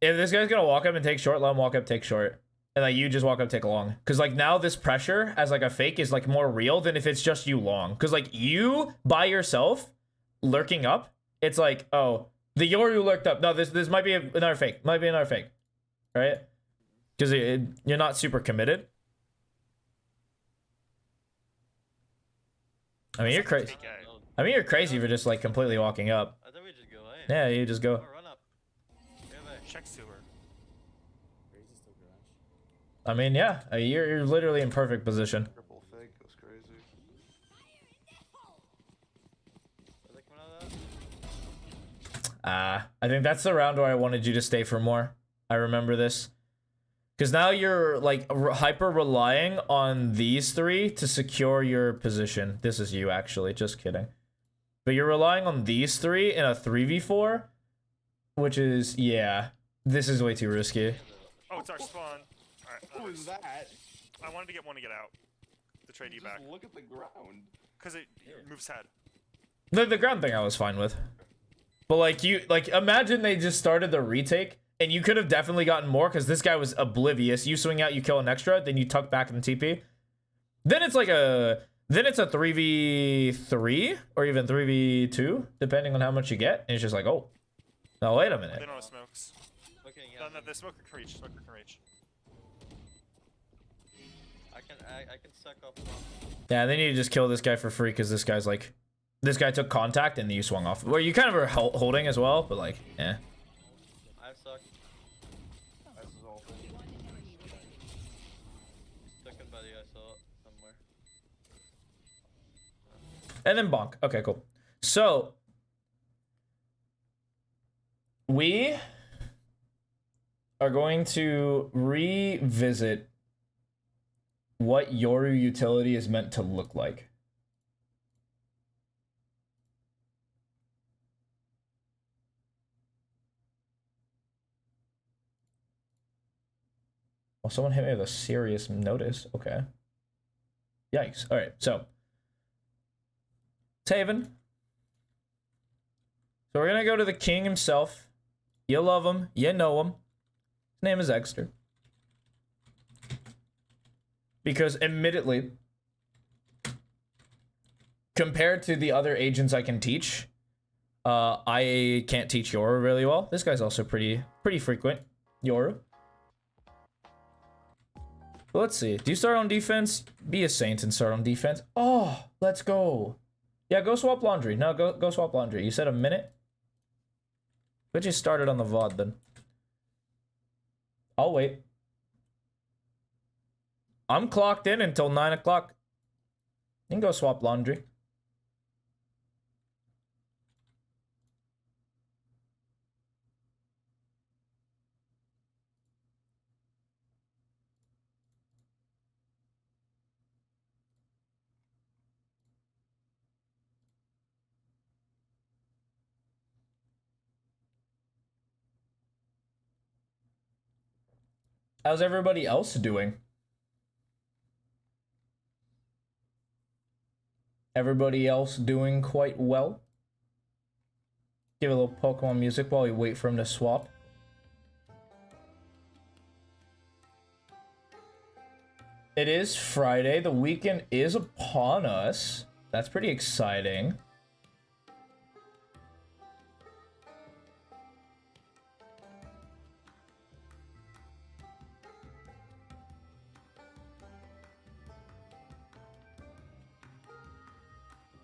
If this guy's gonna walk up and take short, let him walk up, take short. And like you just walk up, take long. Cause like now this pressure as like a fake is like more real than if it's just you long. Cause like you by yourself lurking up, it's like, oh, the Yoru lurked up. No, this might be another fake. Might be another fake. Right? Cause you're not super committed. I mean, you're crazy. I mean, you're crazy for just like completely walking up. I thought we just go A. Yeah, you just go. Oh, run up. We have A. Check sewer. I mean, yeah, you're literally in perfect position. Triple fake goes crazy. Are they coming out of that? I think that's the round where I wanted you to stay for more. I remember this. Because now you're like hyper relying on these three to secure your position. This is you actually, just kidding. But you're relying on these three in a 3v4, which is, yeah, this is way too risky. Oh, it's our spawn. Alright. What was that? I wanted to get one to get out. To trade you Just back. look at the ground. Because it moves head. The ground thing I was fine with. But like imagine they just started the retake And you could have definitely gotten more because this guy was oblivious. You swing out, you kill an extra, then you tuck back in the TP. Then it's like a 3v3 or even 3v2, depending on how much you get. And it's just like, oh, now wait a They minute. don't have smokes. Looking No, at no, me. the smoker can reach. Smoker can reach. I can suck up one. Yeah, they need to just kill this guy for free because this guy's like, this guy took contact and then you swung off. Where you kind of are holding as well, but like, yeah. I've sucked. This is all. Second buddy, I saw it somewhere. And then bonk. Okay, cool. So we are going to revisit what Yoru utility is meant to look like. Well, someone hit me with a serious notice. Okay. Yikes. All right, so Taven. So we're gonna go to the king himself. You love him, you know him. His name is Exter. Because admittedly, compared to the other agents I can teach, I can't teach Yoru really well. This guy's also pretty frequent. Yoru. But let's see. Do you start on defense? Be a saint and start on defense. Oh, let's go. Yeah, go swap laundry. No, go swap laundry. You said a minute? But you started on the VOD then. I'll wait. I'm clocked in until 9 o'clock. You can go swap laundry. How's everybody else doing? Everybody else doing quite well? Give a little Pokemon music while we wait for him to swap. It is Friday. The weekend is upon us. That's pretty exciting.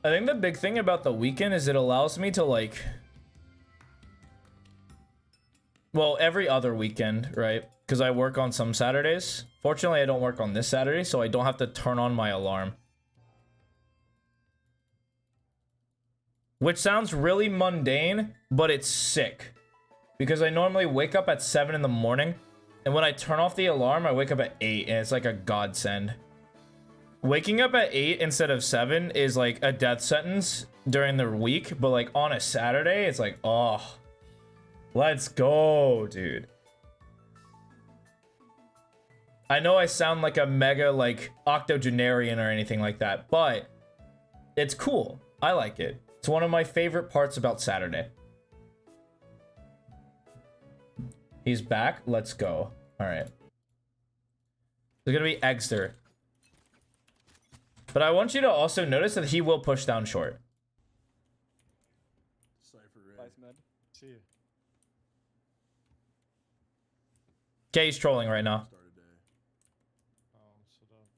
I think the big thing about the weekend is it allows me to like, well, every other weekend, right? Because I work on some Saturdays. Fortunately, I don't work on this Saturday, so I don't have to turn on my alarm. Which sounds really mundane, but it's sick. Because I normally wake up at 7 in the morning, and when I turn off the alarm, I wake up at 8, and it's like a godsend. Waking up at 8 instead of 7 is like a death sentence during the week, but like on a Saturday, it's like, oh, let's go, dude. I know I sound like a mega like octogenarian or anything like that, but it's cool. I like it. It's one of my favorite parts about Saturday. He's back. Let's go. All right. There's gonna be Eggster. But I want you to also notice that he will push down short. Vice med. See you. Okay, he's trolling right now. So dumb.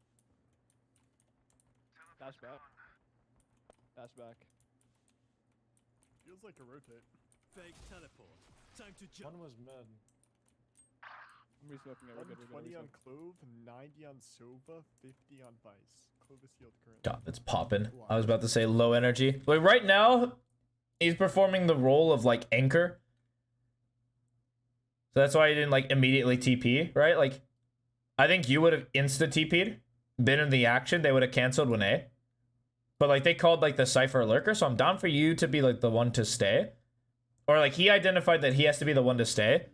Dash back. Dash back. Feels like a rotate. Fake teleport. Time to jump. One was med. I'm resmoking it. We're good. 120 on Clove, 90 on Sova, 50 on Vice. Clove is healed currently. God, it's popping. I was about to say low energy. Like right now, he's performing the role of like anchor. So that's why he didn't like immediately TP, right? Like, I think you would have insta TP'd, been in the action, they would have canceled when A. But like they called like the Cypher lurker, so I'm down for you to be like the one to stay. Or like he identified that he has to be the one to stay.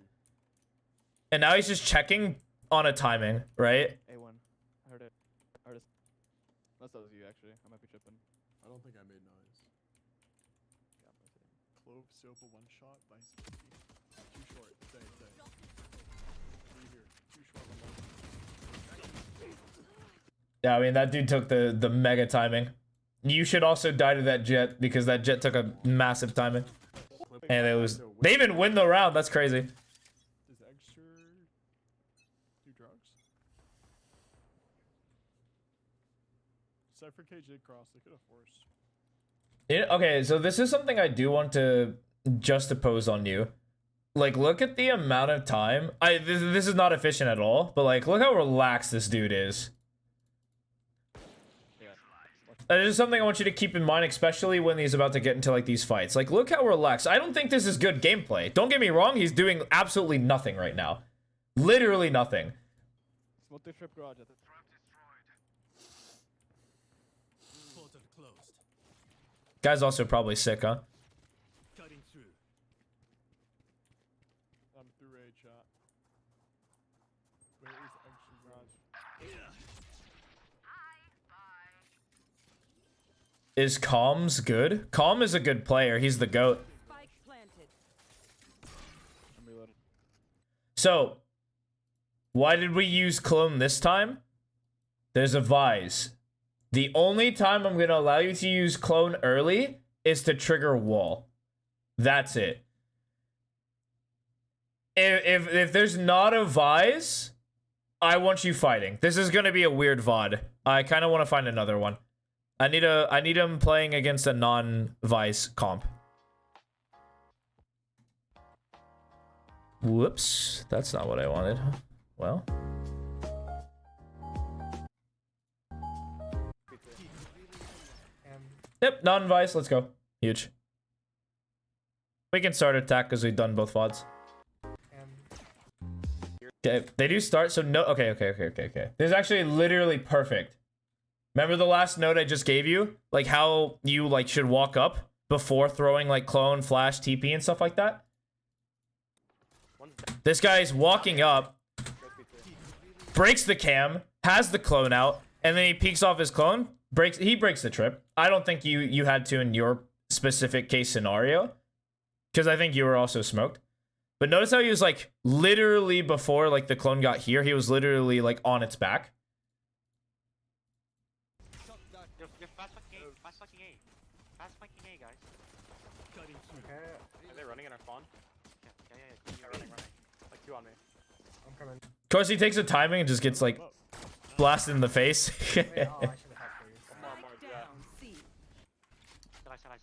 And now he's just checking on a timing, right? A1. I heard it. I heard it. Unless that was you, actually. I might be tripping. I don't think I made noise. Yeah, I'm gonna say. Clove, Sova, one shot, Vice 50. 2 short. Say. What do you hear? Too short on one. Yeah, I mean, that dude took the mega timing. You should also die to that jet because that jet took a massive timing. And they lose. They even win the round. That's crazy. Does extra do drugs? Cypher KJ cross. They could have forced. Okay, so this is something I do want to just oppose on you. Like, look at the amount of time. This is not efficient at all, but like, look how relaxed this dude is. That is something I want you to keep in mind, especially when he's about to get into like these fights. Like, look how relaxed. I don't think this is good gameplay. Don't get me wrong. He's doing absolutely nothing right now. Literally nothing. Smoke the trip garage at the Portal closed. Guy's also probably sick, huh? Cutting through. I'm through raid shot. Where is extra garage? Is Calm's good? Calm is a good player. He's the GOAT. Spike planted. I'm reloading. So, why did we use clone this time? There's a Vise. The only time I'm going to allow you to use clone early is to trigger wall. That's it. If there's not a Vise, I want you fighting. This is going to be a weird VOD. I kind of want to find another one. I need him playing against a non-Vice comp. Whoops, that's not what I wanted. Well. Yep, non-Vice, let's go. Huge. We can start attack because we've done both VODs. Okay, they do start, so no, okay. This is actually literally perfect. Remember the last note I just gave you? Like how you like should walk up before throwing like clone, flash, TP and stuff like that? This guy's walking up, breaks the cam, has the clone out, and then he peeks off his clone, he breaks the trip. I don't think you had to in your specific case scenario, because I think you were also smoked. But notice how he was like literally before like the clone got here, he was literally like on its back. Fast fucking A, guys. Cutting through. Are they running in our spawn? Yeah, Running. Like 2 on me. I'm coming. Of course, he takes the timing and just gets like blasted in the face. Wait, oh, I should have had for you. Come on, Mark, yeah. C. Still alive.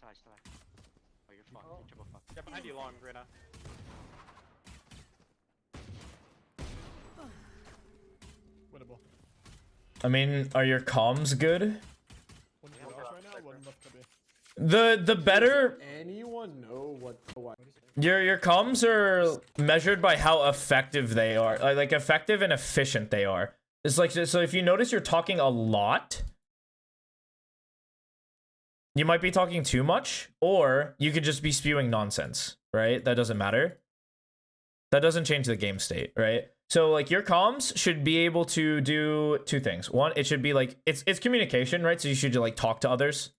Oh, you're fucked. You're triple fucked. Yeah, behind you long, Reyna. Winnable. I mean, are your comms good? One garage right now. One left cubby. The better Anyone know what? your comms are measured by how effective they are, like effective and efficient they are. It's like, so if you notice you're talking a lot, you might be talking too much, or you could just be spewing nonsense, right? That doesn't matter. That doesn't change the game state, right? So like your comms should be able to do 2 things. One, it should be like, it's communication, right? So you should like talk to others,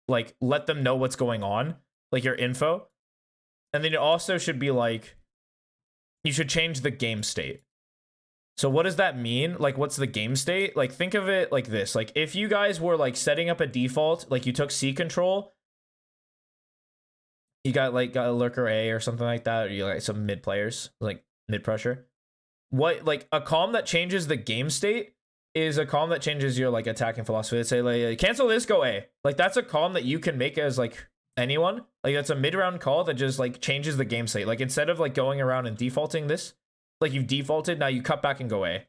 like let them know what's going on, like your info. And then it also should be like, you should change the game state. So what does that mean? Like, what's the game state? Like, think of it like this. Like, if you guys were like setting up a default, like you took C control, you got a lurker A or something like that, or you like some mid players, like mid pressure. What, like a comm that changes the game state is a comm that changes your like attacking philosophy. Let's say like cancel this, go A. Like that's a comm that you can make as like anyone. Like that's a mid-round call that just like changes the game state. Like instead of like going around and defaulting this, like you've defaulted, now you cut back and go A.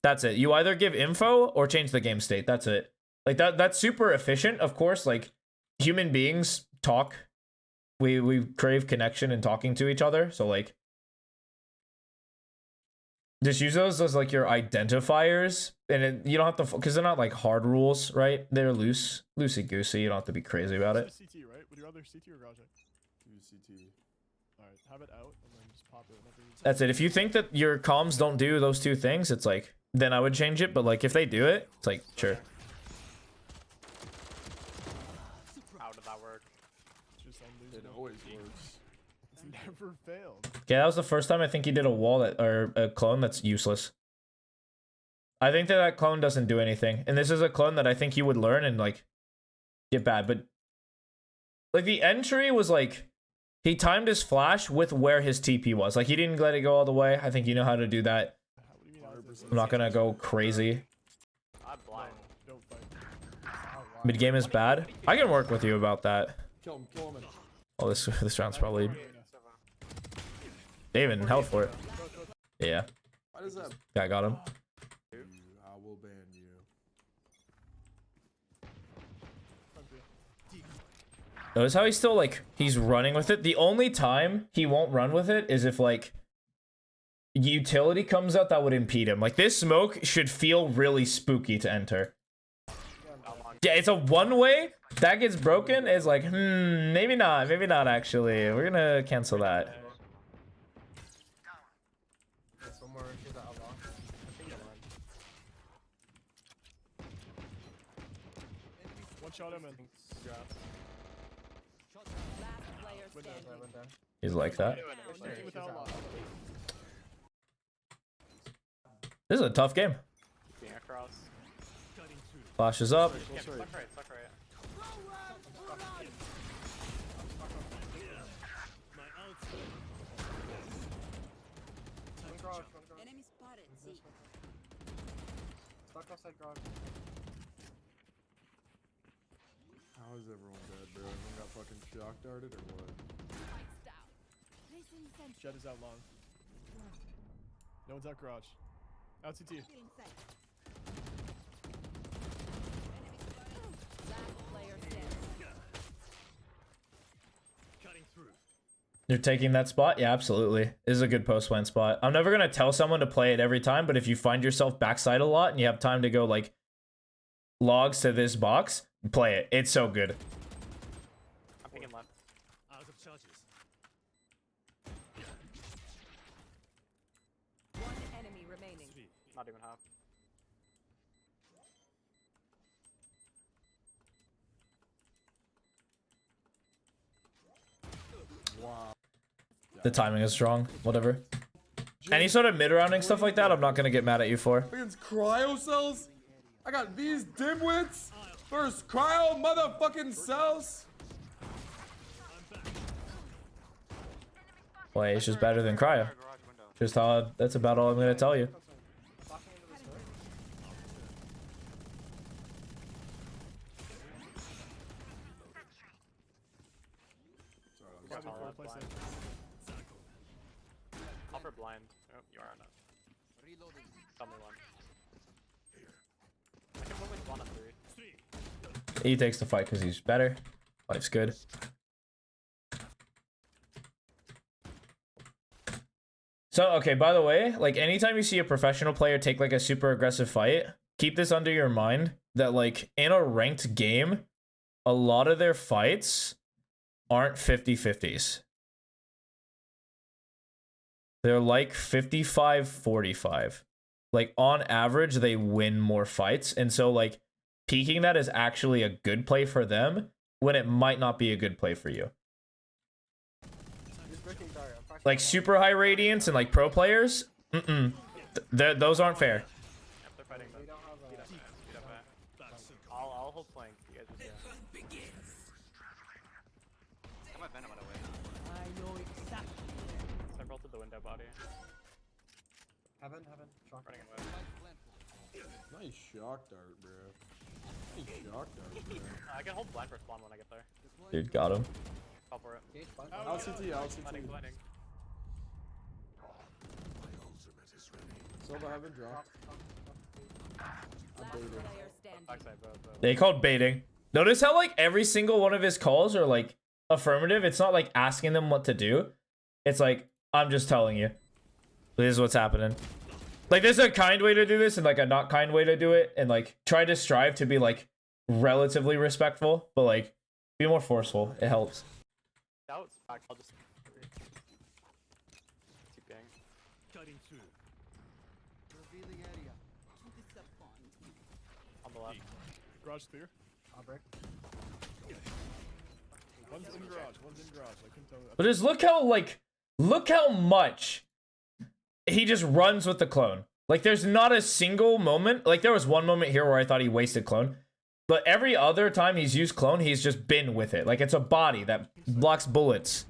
That's it. You either give info or change the game state. That's it. Like that's super efficient. Of course, like human beings talk. We crave connection and talking to each other. So like just use those as like your identifiers, and you don't have to, because they're not like hard rules, right? They're loosey goosey. You don't have to be crazy about it. CT, right? Would you rather CT or garage? CT. Alright, have it out and then just pop it whenever you. That's it. If you think that your comms don't do those 2 things, it's like, then I would change it. But like if they do it, it's like, sure. How did that work? It's just It always works. It's Never failed. Okay, that was the first time I think he did a wall that, or a clone that's useless. I think that clone doesn't do anything. And this is a clone that I think he would learn and like get bad. But like the entry was like, he timed his flash with where his TP was. Like he didn't let it go all the way. I think you know how to do that. What do you mean? I'm not gonna go crazy. I'm blind. Don't fight. Mid game is bad. I can work with you about that. Kill him. Oh, this round's probably David held for it. Yeah, Why does that? guy got him. I will ban you. Notice how he's still like he's running with it. The only time he won't run with it is if like utility comes out that would impede him. Like this smoke should feel really spooky to enter. Yeah, it's a one-way that gets broken. Is like maybe not actually. We're gonna cancel that. One shot him in. He's like that. Without lock. This is a tough game. Being across. Cutting through. Flashes up. Yeah, stuck right. My ults. Enemy spotted. See. How is everyone dead, bro? Everyone got fucking shock darted or what? Jet is out long. No one's out garage. Out CT. Last player standing. Cutting through. You're taking that spot? Yeah, absolutely. This is a good post-win spot. I'm never gonna tell someone to play it every time, but if you find yourself backside a lot and you have time to go like logs to this box, play it. It's so good. I'm picking left. Out of charges. One enemy remaining. Not even half. Wow. The timing is strong. Whatever. Any sort of mid-rounding stuff like that, I'm not gonna get mad at you for. Against cryo cells? I got these dimwits versus cryo motherfucking cells. Well, it's just better than cryo. Just how. That's about all I'm gonna tell you. Probably Tall four left, place blind. it. Upper blind. Oh, you are not. Tell me one. I can win with 1 on 3. He takes the fight because he's better. Life's good. So, okay, by the way, like anytime you see a professional player take like a super aggressive fight, keep this under your mind that like in a ranked game, a lot of their fights aren't 50-50s. They're like 55-45. Like on average, they win more fights. And so like peaking that is actually a good play for them when it might not be a good play for you. Like super high radiance and like pro players, those aren't fair. Yep, they're fighting though. Speed up back. I'll hold flank. You guys just Come on, Venom away. I know exactly. Several to the window body. Heaven. Shock. Running away. Nice shock dart, bro. Nice shock dart, bro. I can hold blind for spawn when I get there. Dude, got him. Fall for it. Out CT, out CT. Blinding. Silva haven't dropped. Last player standing. Backside, bro. They called baiting. Notice how like every single one of his calls are like affirmative. It's not like asking them what to do. It's like, I'm just telling you. This is what's happening. Like there's a kind way to do this and like a not kind way to do it. And like try to strive to be like relatively respectful, but like be more forceful. It helps. Doubts back. I'll just keep going. Cutting through. On the left. Garage clear. One's in garage. One's in garage. I couldn't tell. But just look how much he just runs with the clone. Like, there's not a single moment. Like, there was one moment here where I thought he wasted clone. But every other time he's used clone, he's just been with it. Like, it's a body that blocks bullets.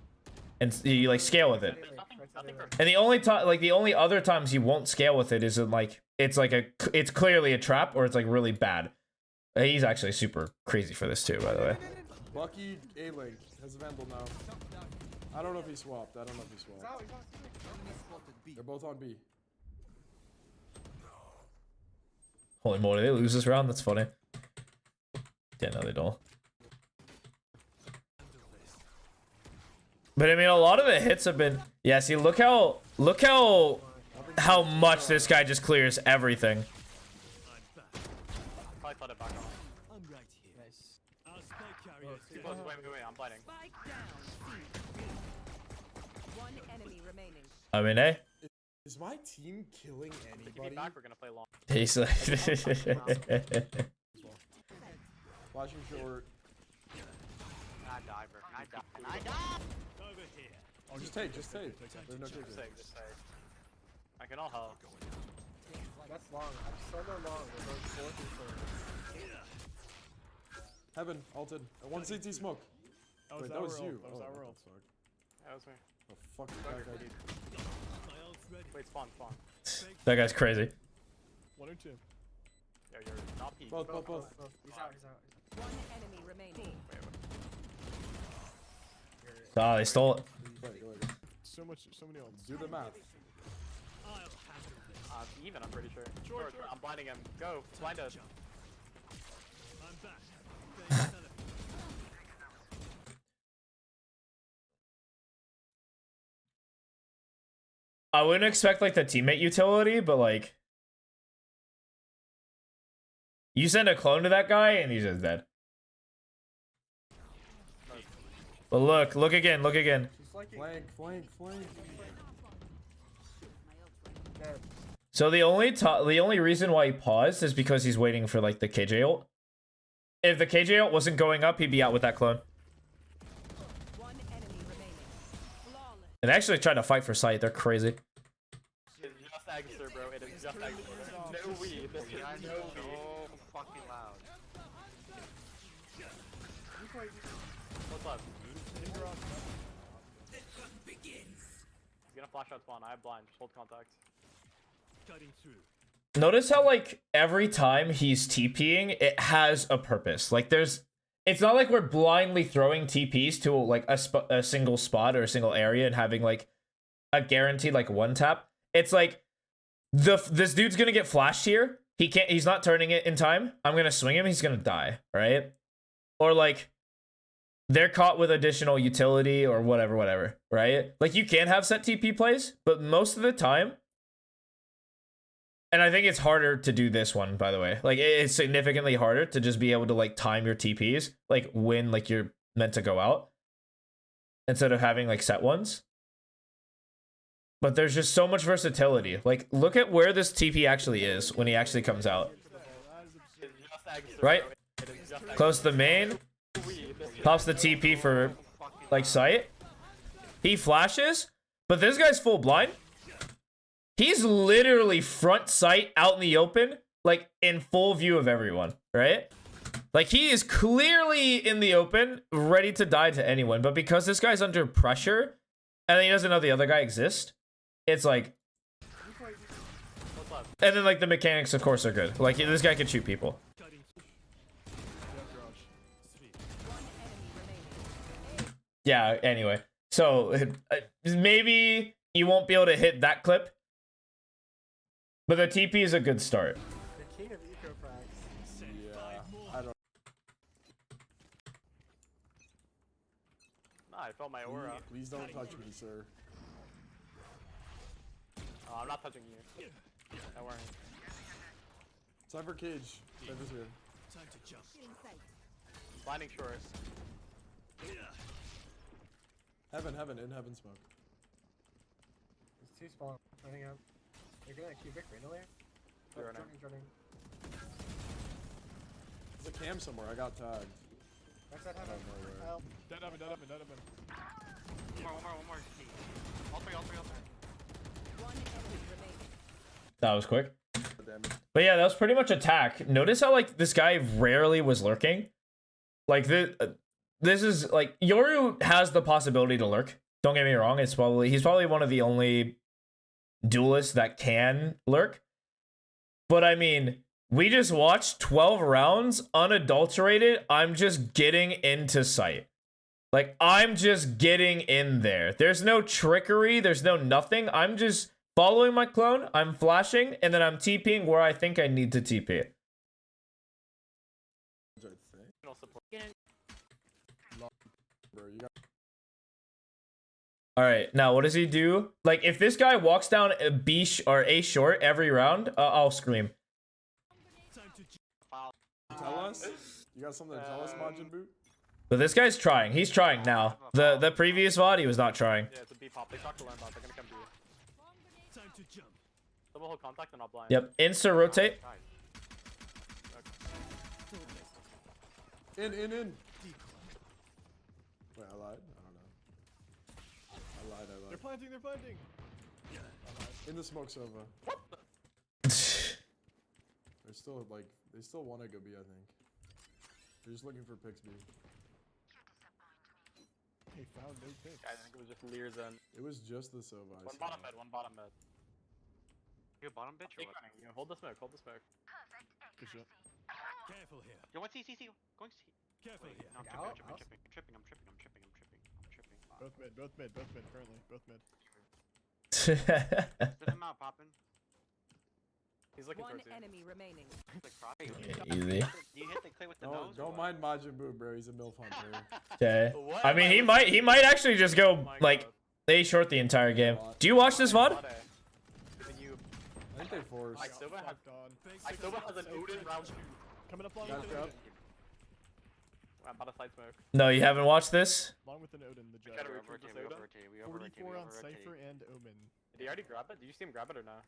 And you, like, scale with it. And the only time, like, the only other times he won't scale with it is in, like, it's clearly a trap or it's, like, really bad. He's actually super crazy for this, too, by the way. Bucky A-Link has a Vandal now. I don't know if he swapped. They're both on B. Holy moly, they lose this round? That's funny. Yeah, no, they don't. But I mean, a lot of the hits have been... Yeah, see, look how much this guy just clears everything. Probably thought it back on. I'm right here. Nice. Our spike carrier is Wait, I'm biting. Spike down. One enemy remaining. I mean, eh? Is my team killing If you anybody? be back, we're gonna play long. He's like... Flashing short. I die, bro. I die. over here. Oh, just take. There's no Just taker. say, just say. I can all help. That's long. I'm solo long. We're going 4 through 4. Heaven, ulted. One CT smoke. Wait, that was you. That was Oh, our what ult. the fuck? That was me. Oh, fuck that guy. My ult's ready. Wait, spawn. That guy's crazy. 1 or 2. Yo, you're not peak. Both. He's out. One enemy remaining. Ah, they stole it. Wait. So many ults. Do the math. I'll handle this. Even, I'm pretty sure. Short. I'm blinding him. Go. Blind us. I'm back. Playing telephone. I wouldn't expect, like, the teammate utility, but, like... You send a clone to that guy, and he's just dead. But look again. Flank. So the only reason why he paused is because he's waiting for, like, the KJ ult. If the KJ ult wasn't going up, he'd be out with that clone. One enemy remaining. Flawless. And they actually tried to fight for sight. They're crazy. It's just Agasser, bro. It is just Agasser. No weed. This is no weed. So fucking loud. What's up? He's gonna flash out spawn. I have blind. Just hold contact. Cutting through. Notice how, like, every time he's TPing, it has a purpose. Like, it's not like we're blindly throwing TPs to, like, a single spot or a single area and having, like, a guaranteed, like, one tap. It's like, this dude's gonna get flashed here. He's not turning it in time. I'm gonna swing him. He's gonna die, right? Or, like, they're caught with additional utility or whatever, right? Like, you can have set TP plays, but most of the time, and I think it's harder to do this one, by the way. Like, it's significantly harder to just be able to, like, time your TPs, like, when, like, you're meant to go out, instead of having, like, set ones. But there's just so much versatility. Like, look at where this TP actually is when he actually comes out. Right? Close to the main. Pops the TP for, like, sight. He flashes, but this guy's full blind. He's literally front sight out in the open, like, in full view of everyone, right? Like, he is clearly in the open, ready to die to anyone. But because this guy's under pressure, and then he doesn't know the other guy exists, it's like... And then, like, the mechanics, of course, are good. Like, this guy can shoot people. Cutting through. Yeah, anyway. So, maybe you won't be able to hit that clip. But the TP is a good start. The king of eco frags. I don't. Nah, I felt my aura. Please don't touch me, sir. I'm not touching you. Don't worry. Cypher cage. Cypher's here. Time to jump. Blinding short. Heaven, in heaven smoke. There's 2 spawn. Running out. They're gonna cubic randomly. Running. Running. There's a cam somewhere. I got tagged. Dead oven, dead oven, dead oven. One more. All three. One enemy remaining. That was quick. But yeah, that was pretty much attack. Notice how like this guy rarely was lurking. Like this is like Yoru has the possibility to lurk. Don't get me wrong. He's probably one of the only duelists that can lurk. But I mean, we just watched 12 rounds unadulterated. I'm just getting into sight. Like I'm just getting in there. There's no trickery. There's no nothing. I'm just following my clone. I'm flashing and then I'm TPing where I think I need to TP. All right, now what does he do? Like, if this guy walks down a B or A short every round, I'll scream. Tell us? You got something to tell us, Majin Boot? But this guy's trying. He's trying now. The previous VOD, he was not trying. Yeah, it's a B pop. They talk to learn about. They're gonna come to you. Time to jump. Double hold contact and I'll blind. Yep, insta rotate. In. Wait, I lied? I don't know. I lied. They're planting, they're planting. In the smoke Sova. They're still like, they still want to go B, I think. They're just looking for picks B. They found no picks. I think it was just Lear's and It was just the Sova. one bottom mid, one bottom mid. You a bottom bitch or Keep what? running. You know, hold the smoke, hold the smoke. Good shit. Careful here. Yo, what's C? Going C. Careful here. No, I'm tripping. Both mid currently. Both mid. Spit him out, poppin'. He's looking One towards you. enemy remaining. Like, Frog. Easy. You hit the clip with the nose. Don't mind Majin Boot, bro. He's a MILF hunter. Okay. What I am mean, he listening might to? actually just go my like God. A short the entire game. Do you watch this VOD? You, I think they forced. Isoba has, Fucked on. Isoba has an Odin round 2. Coming up long Guys, with an go. Odin. I'm about to side smoke. No, you haven't watched this? Long with an Odin, the jet. Gotta We retrieve the overrotate, we soda. overrotate, 44 on Cypher and Omen. Did he already grab it? Did you see him grab it or not?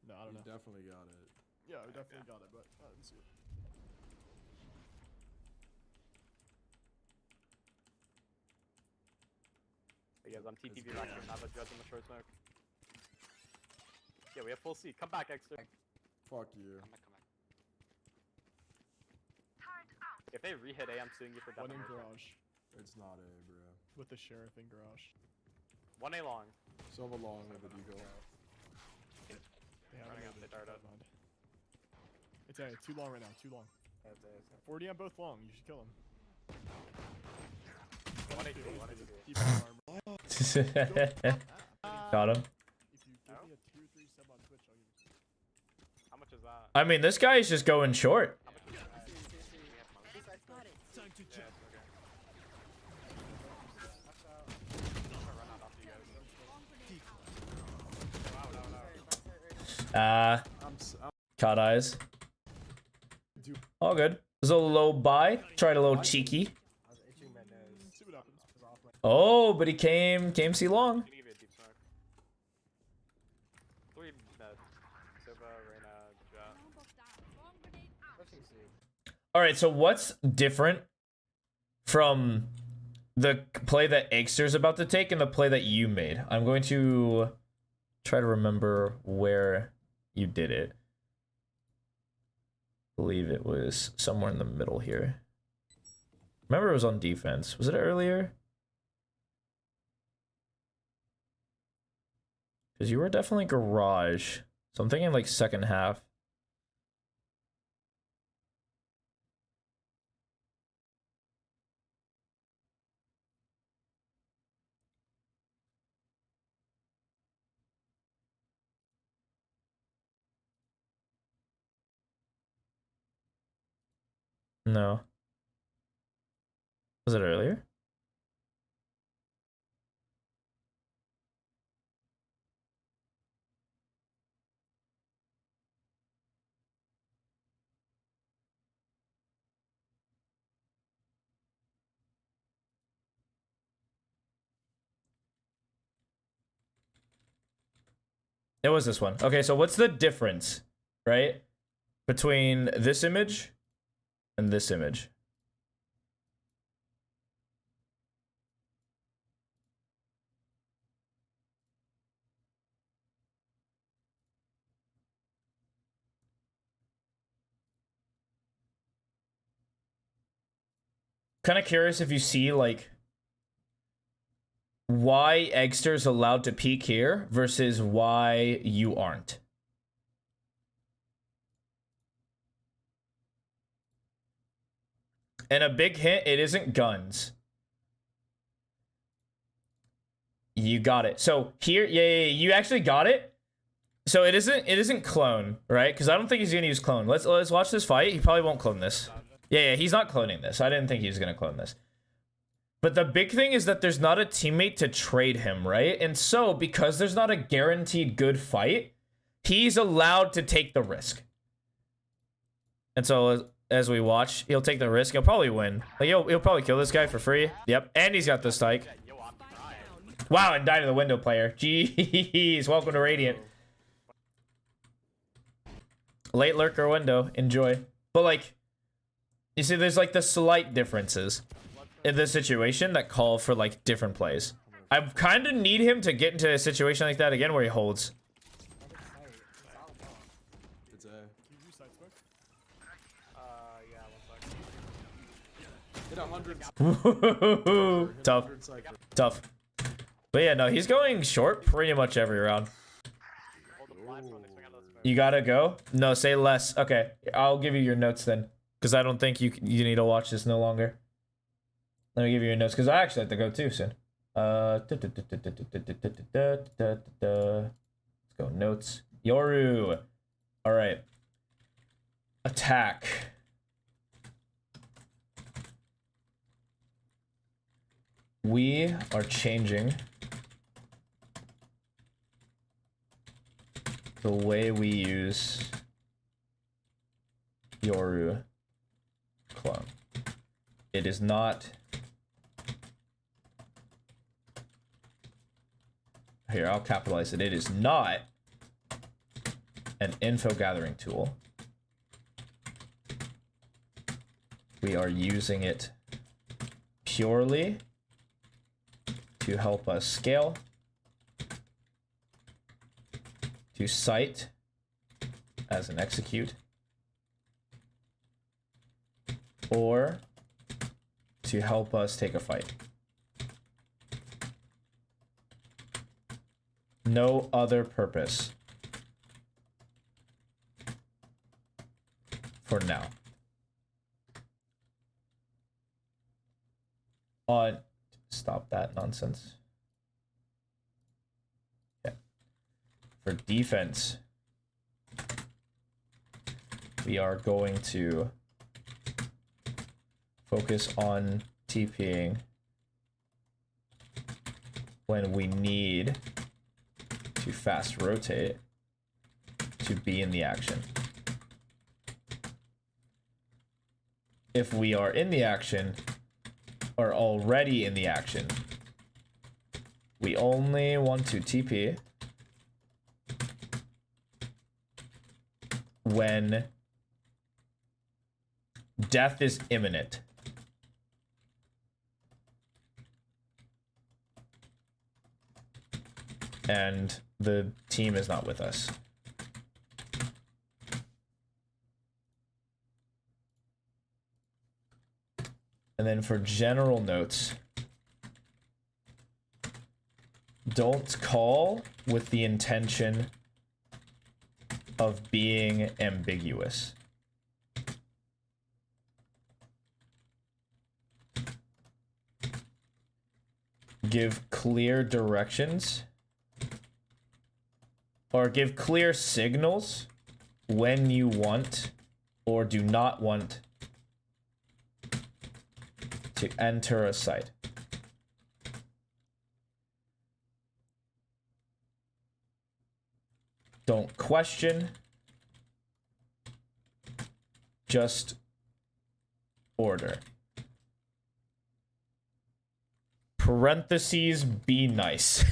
No, I don't You know. definitely got it. Yeah, we definitely got it, but I didn't see it. Hey guys, I'm TTV back here. Have a judge in the short smoke. Yeah, we have full C. Come back, Extra. Fuck you. Come back. If they re-hit A, I'm suing you for One in defamation. garage. It's not A, bro. With the sheriff in garage. 1A long. Sova long with the deagle. They have Running an up, Odin they dart up. behind. It's A, too long right now, too long. 40 on both long, you should kill him. 1 HP, 1 HP. Keep him armor. Got him. If you give me a tier 3 sub on Twitch, I'll give you. How much is that? I mean, this guy is just going short. How much is that? Time to Yeah, jump. it's okay. I'm gonna run out after you guys. Wow, no. I'm Caught eyes. Dude. All good. There's a low buy. Tried a little cheeky. See what happens. Oh, but he came C long. Can you give me a deep smoke? 3 med. Sova, Reyna, Jet. All right, so what's different from the play that Eggster's about to take and the play that you made? I'm going to try to remember where you did it. I believe it was somewhere in the middle here. Remember, it was on defense. Was it earlier? Because you were definitely garage. So I'm thinking like second half. No. Was it earlier? It was this one. Okay, so what's the difference, right, between this image and this image? kind of curious if you see like why Eggster's allowed to peek here versus why you aren't. And a big hint, it isn't guns. You got it. So here, yeah, you actually got it. So it isn't clone, right? Because I don't think he's gonna use clone. Let's watch this fight. He probably won't clone this. Yeah, he's not cloning this. I didn't think he was gonna clone this. But the big thing is that there's not a teammate to trade him, right? And so because there's not a guaranteed good fight, he's allowed to take the risk. And so as we watch, he'll take the risk. He'll probably win. Like he'll probably kill this guy for free. Yep, and he's got the strike. Wow, and died to the window player. Jeez, welcome to Radiant. Late lurker window, enjoy. But like, you see, there's like the slight differences in this situation that call for like different plays. I kind of need him to get into a situation like that again where he holds. It's a. Can you use side smoke? Hit 100. Tough. 100 cypher. Tough. But yeah, no, he's going short pretty much every round. You gotta go? No, say less. Okay, I'll give you your notes then. Because I don't think you need to watch this no longer. Let me give you your notes, because I actually have to go too soon. Let's go, notes. Yoru. Alright. Attack. We are changing the way we use Yoru clone. It is not. Here, I'll capitalize it. It is not an info gathering tool. We are using it purely to help us scale, to cite as an execute, or to help us take a fight. No other purpose for now. Stop that nonsense. Yeah. For defense, we are going to focus on TPing when we need to fast rotate to be in the action. If we are in the action, or already in the action, we only want to TP when death is imminent. And the team is not with us. And then for general notes, don't call with the intention of being ambiguous. Give clear directions, or give clear signals when you want or do not want to enter a site. Don't question, just order. Parentheses, be nice.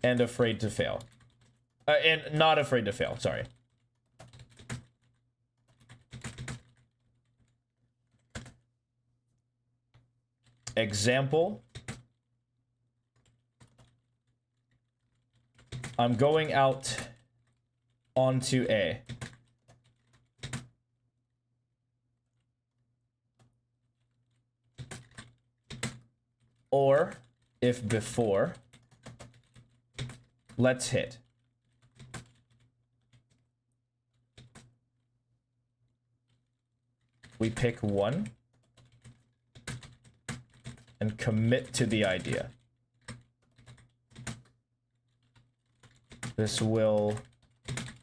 And afraid to fail. And not afraid to fail, sorry. Example. I'm going out onto A. Or, if before, let's hit. We pick one and commit to the idea. This will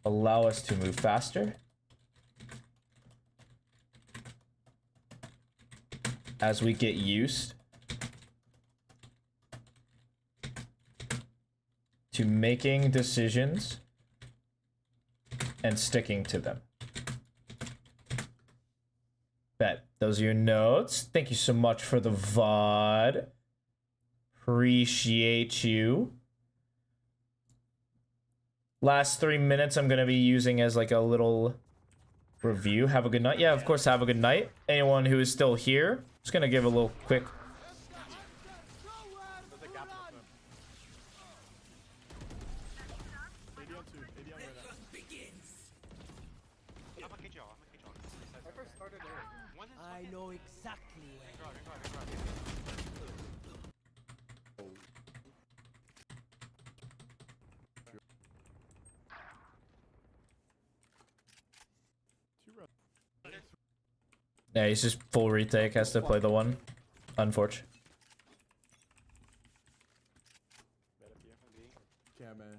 allow us to move faster as we get used to making decisions and sticking to them. Bet. Those are your notes. Thank you so much for the VOD. Appreciate you. Last 3 minutes I'm going to be using as like a little review. Have a good night. Yeah, of course, have a good night. Anyone who is still here, just going to give a little quick... There's a gap in the AD on 2. AD on right now. I'm a KJ, I'm a KJ. I first started there. I know exactly where. Yeah, he's just full retake, has to play the one. Unfortunate. Yeah, man.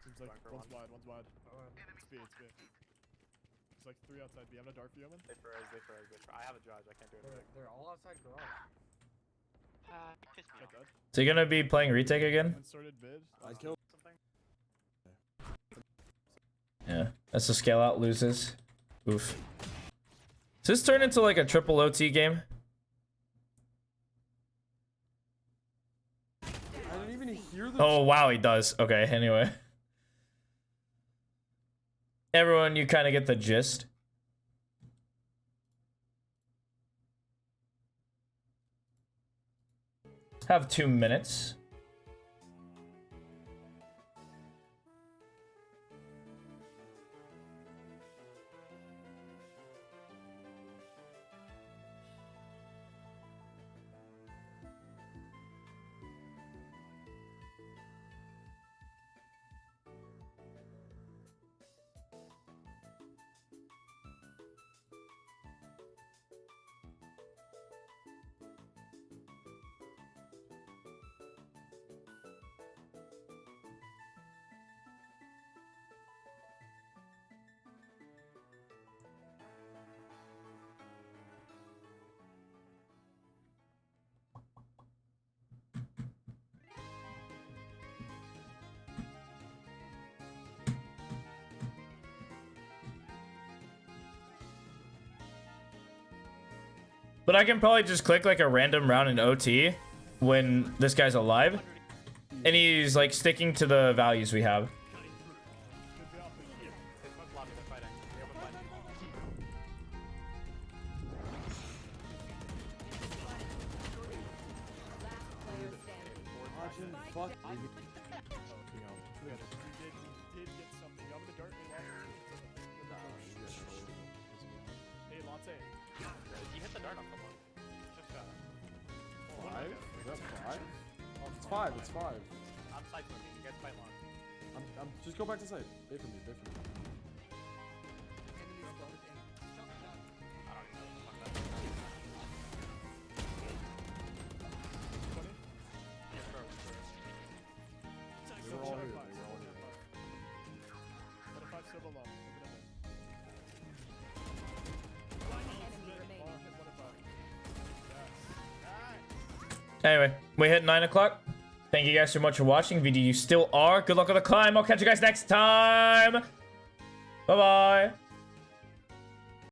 Seems like one's wide, one's wide. It's B, it's B. It's like 3 outside B. I'm gonna dark for you, man. They froze. I have a judge. I can't do anything. They're all outside garage. Piss me off. Dead. So you're gonna be playing retake again? Inserted mid. I killed. Something. Yeah. That's the scale out loses. Oof. Does this turn into like a triple OT game? I didn't even hear the. Oh wow, he does. Okay, anyway. Everyone, you kind of get the gist. Have 2 minutes. But I can probably just click like a random round in OT when this guy's alive. And he's like sticking to the values we have. Fuck. You hit the dart off the wall. Just Five? Is that 5? Oh, it's 5. It's 5. I'm side moving. You guys fight long. Just go back to site. Wait for me. Wait for me. They were all here. They were all here. Let a 5 silver long. Anyway, we hit 9 o'clock. Thank you guys so much for watching. VD, you still are. Good luck on the climb. I'll catch you guys next time. Bye-bye.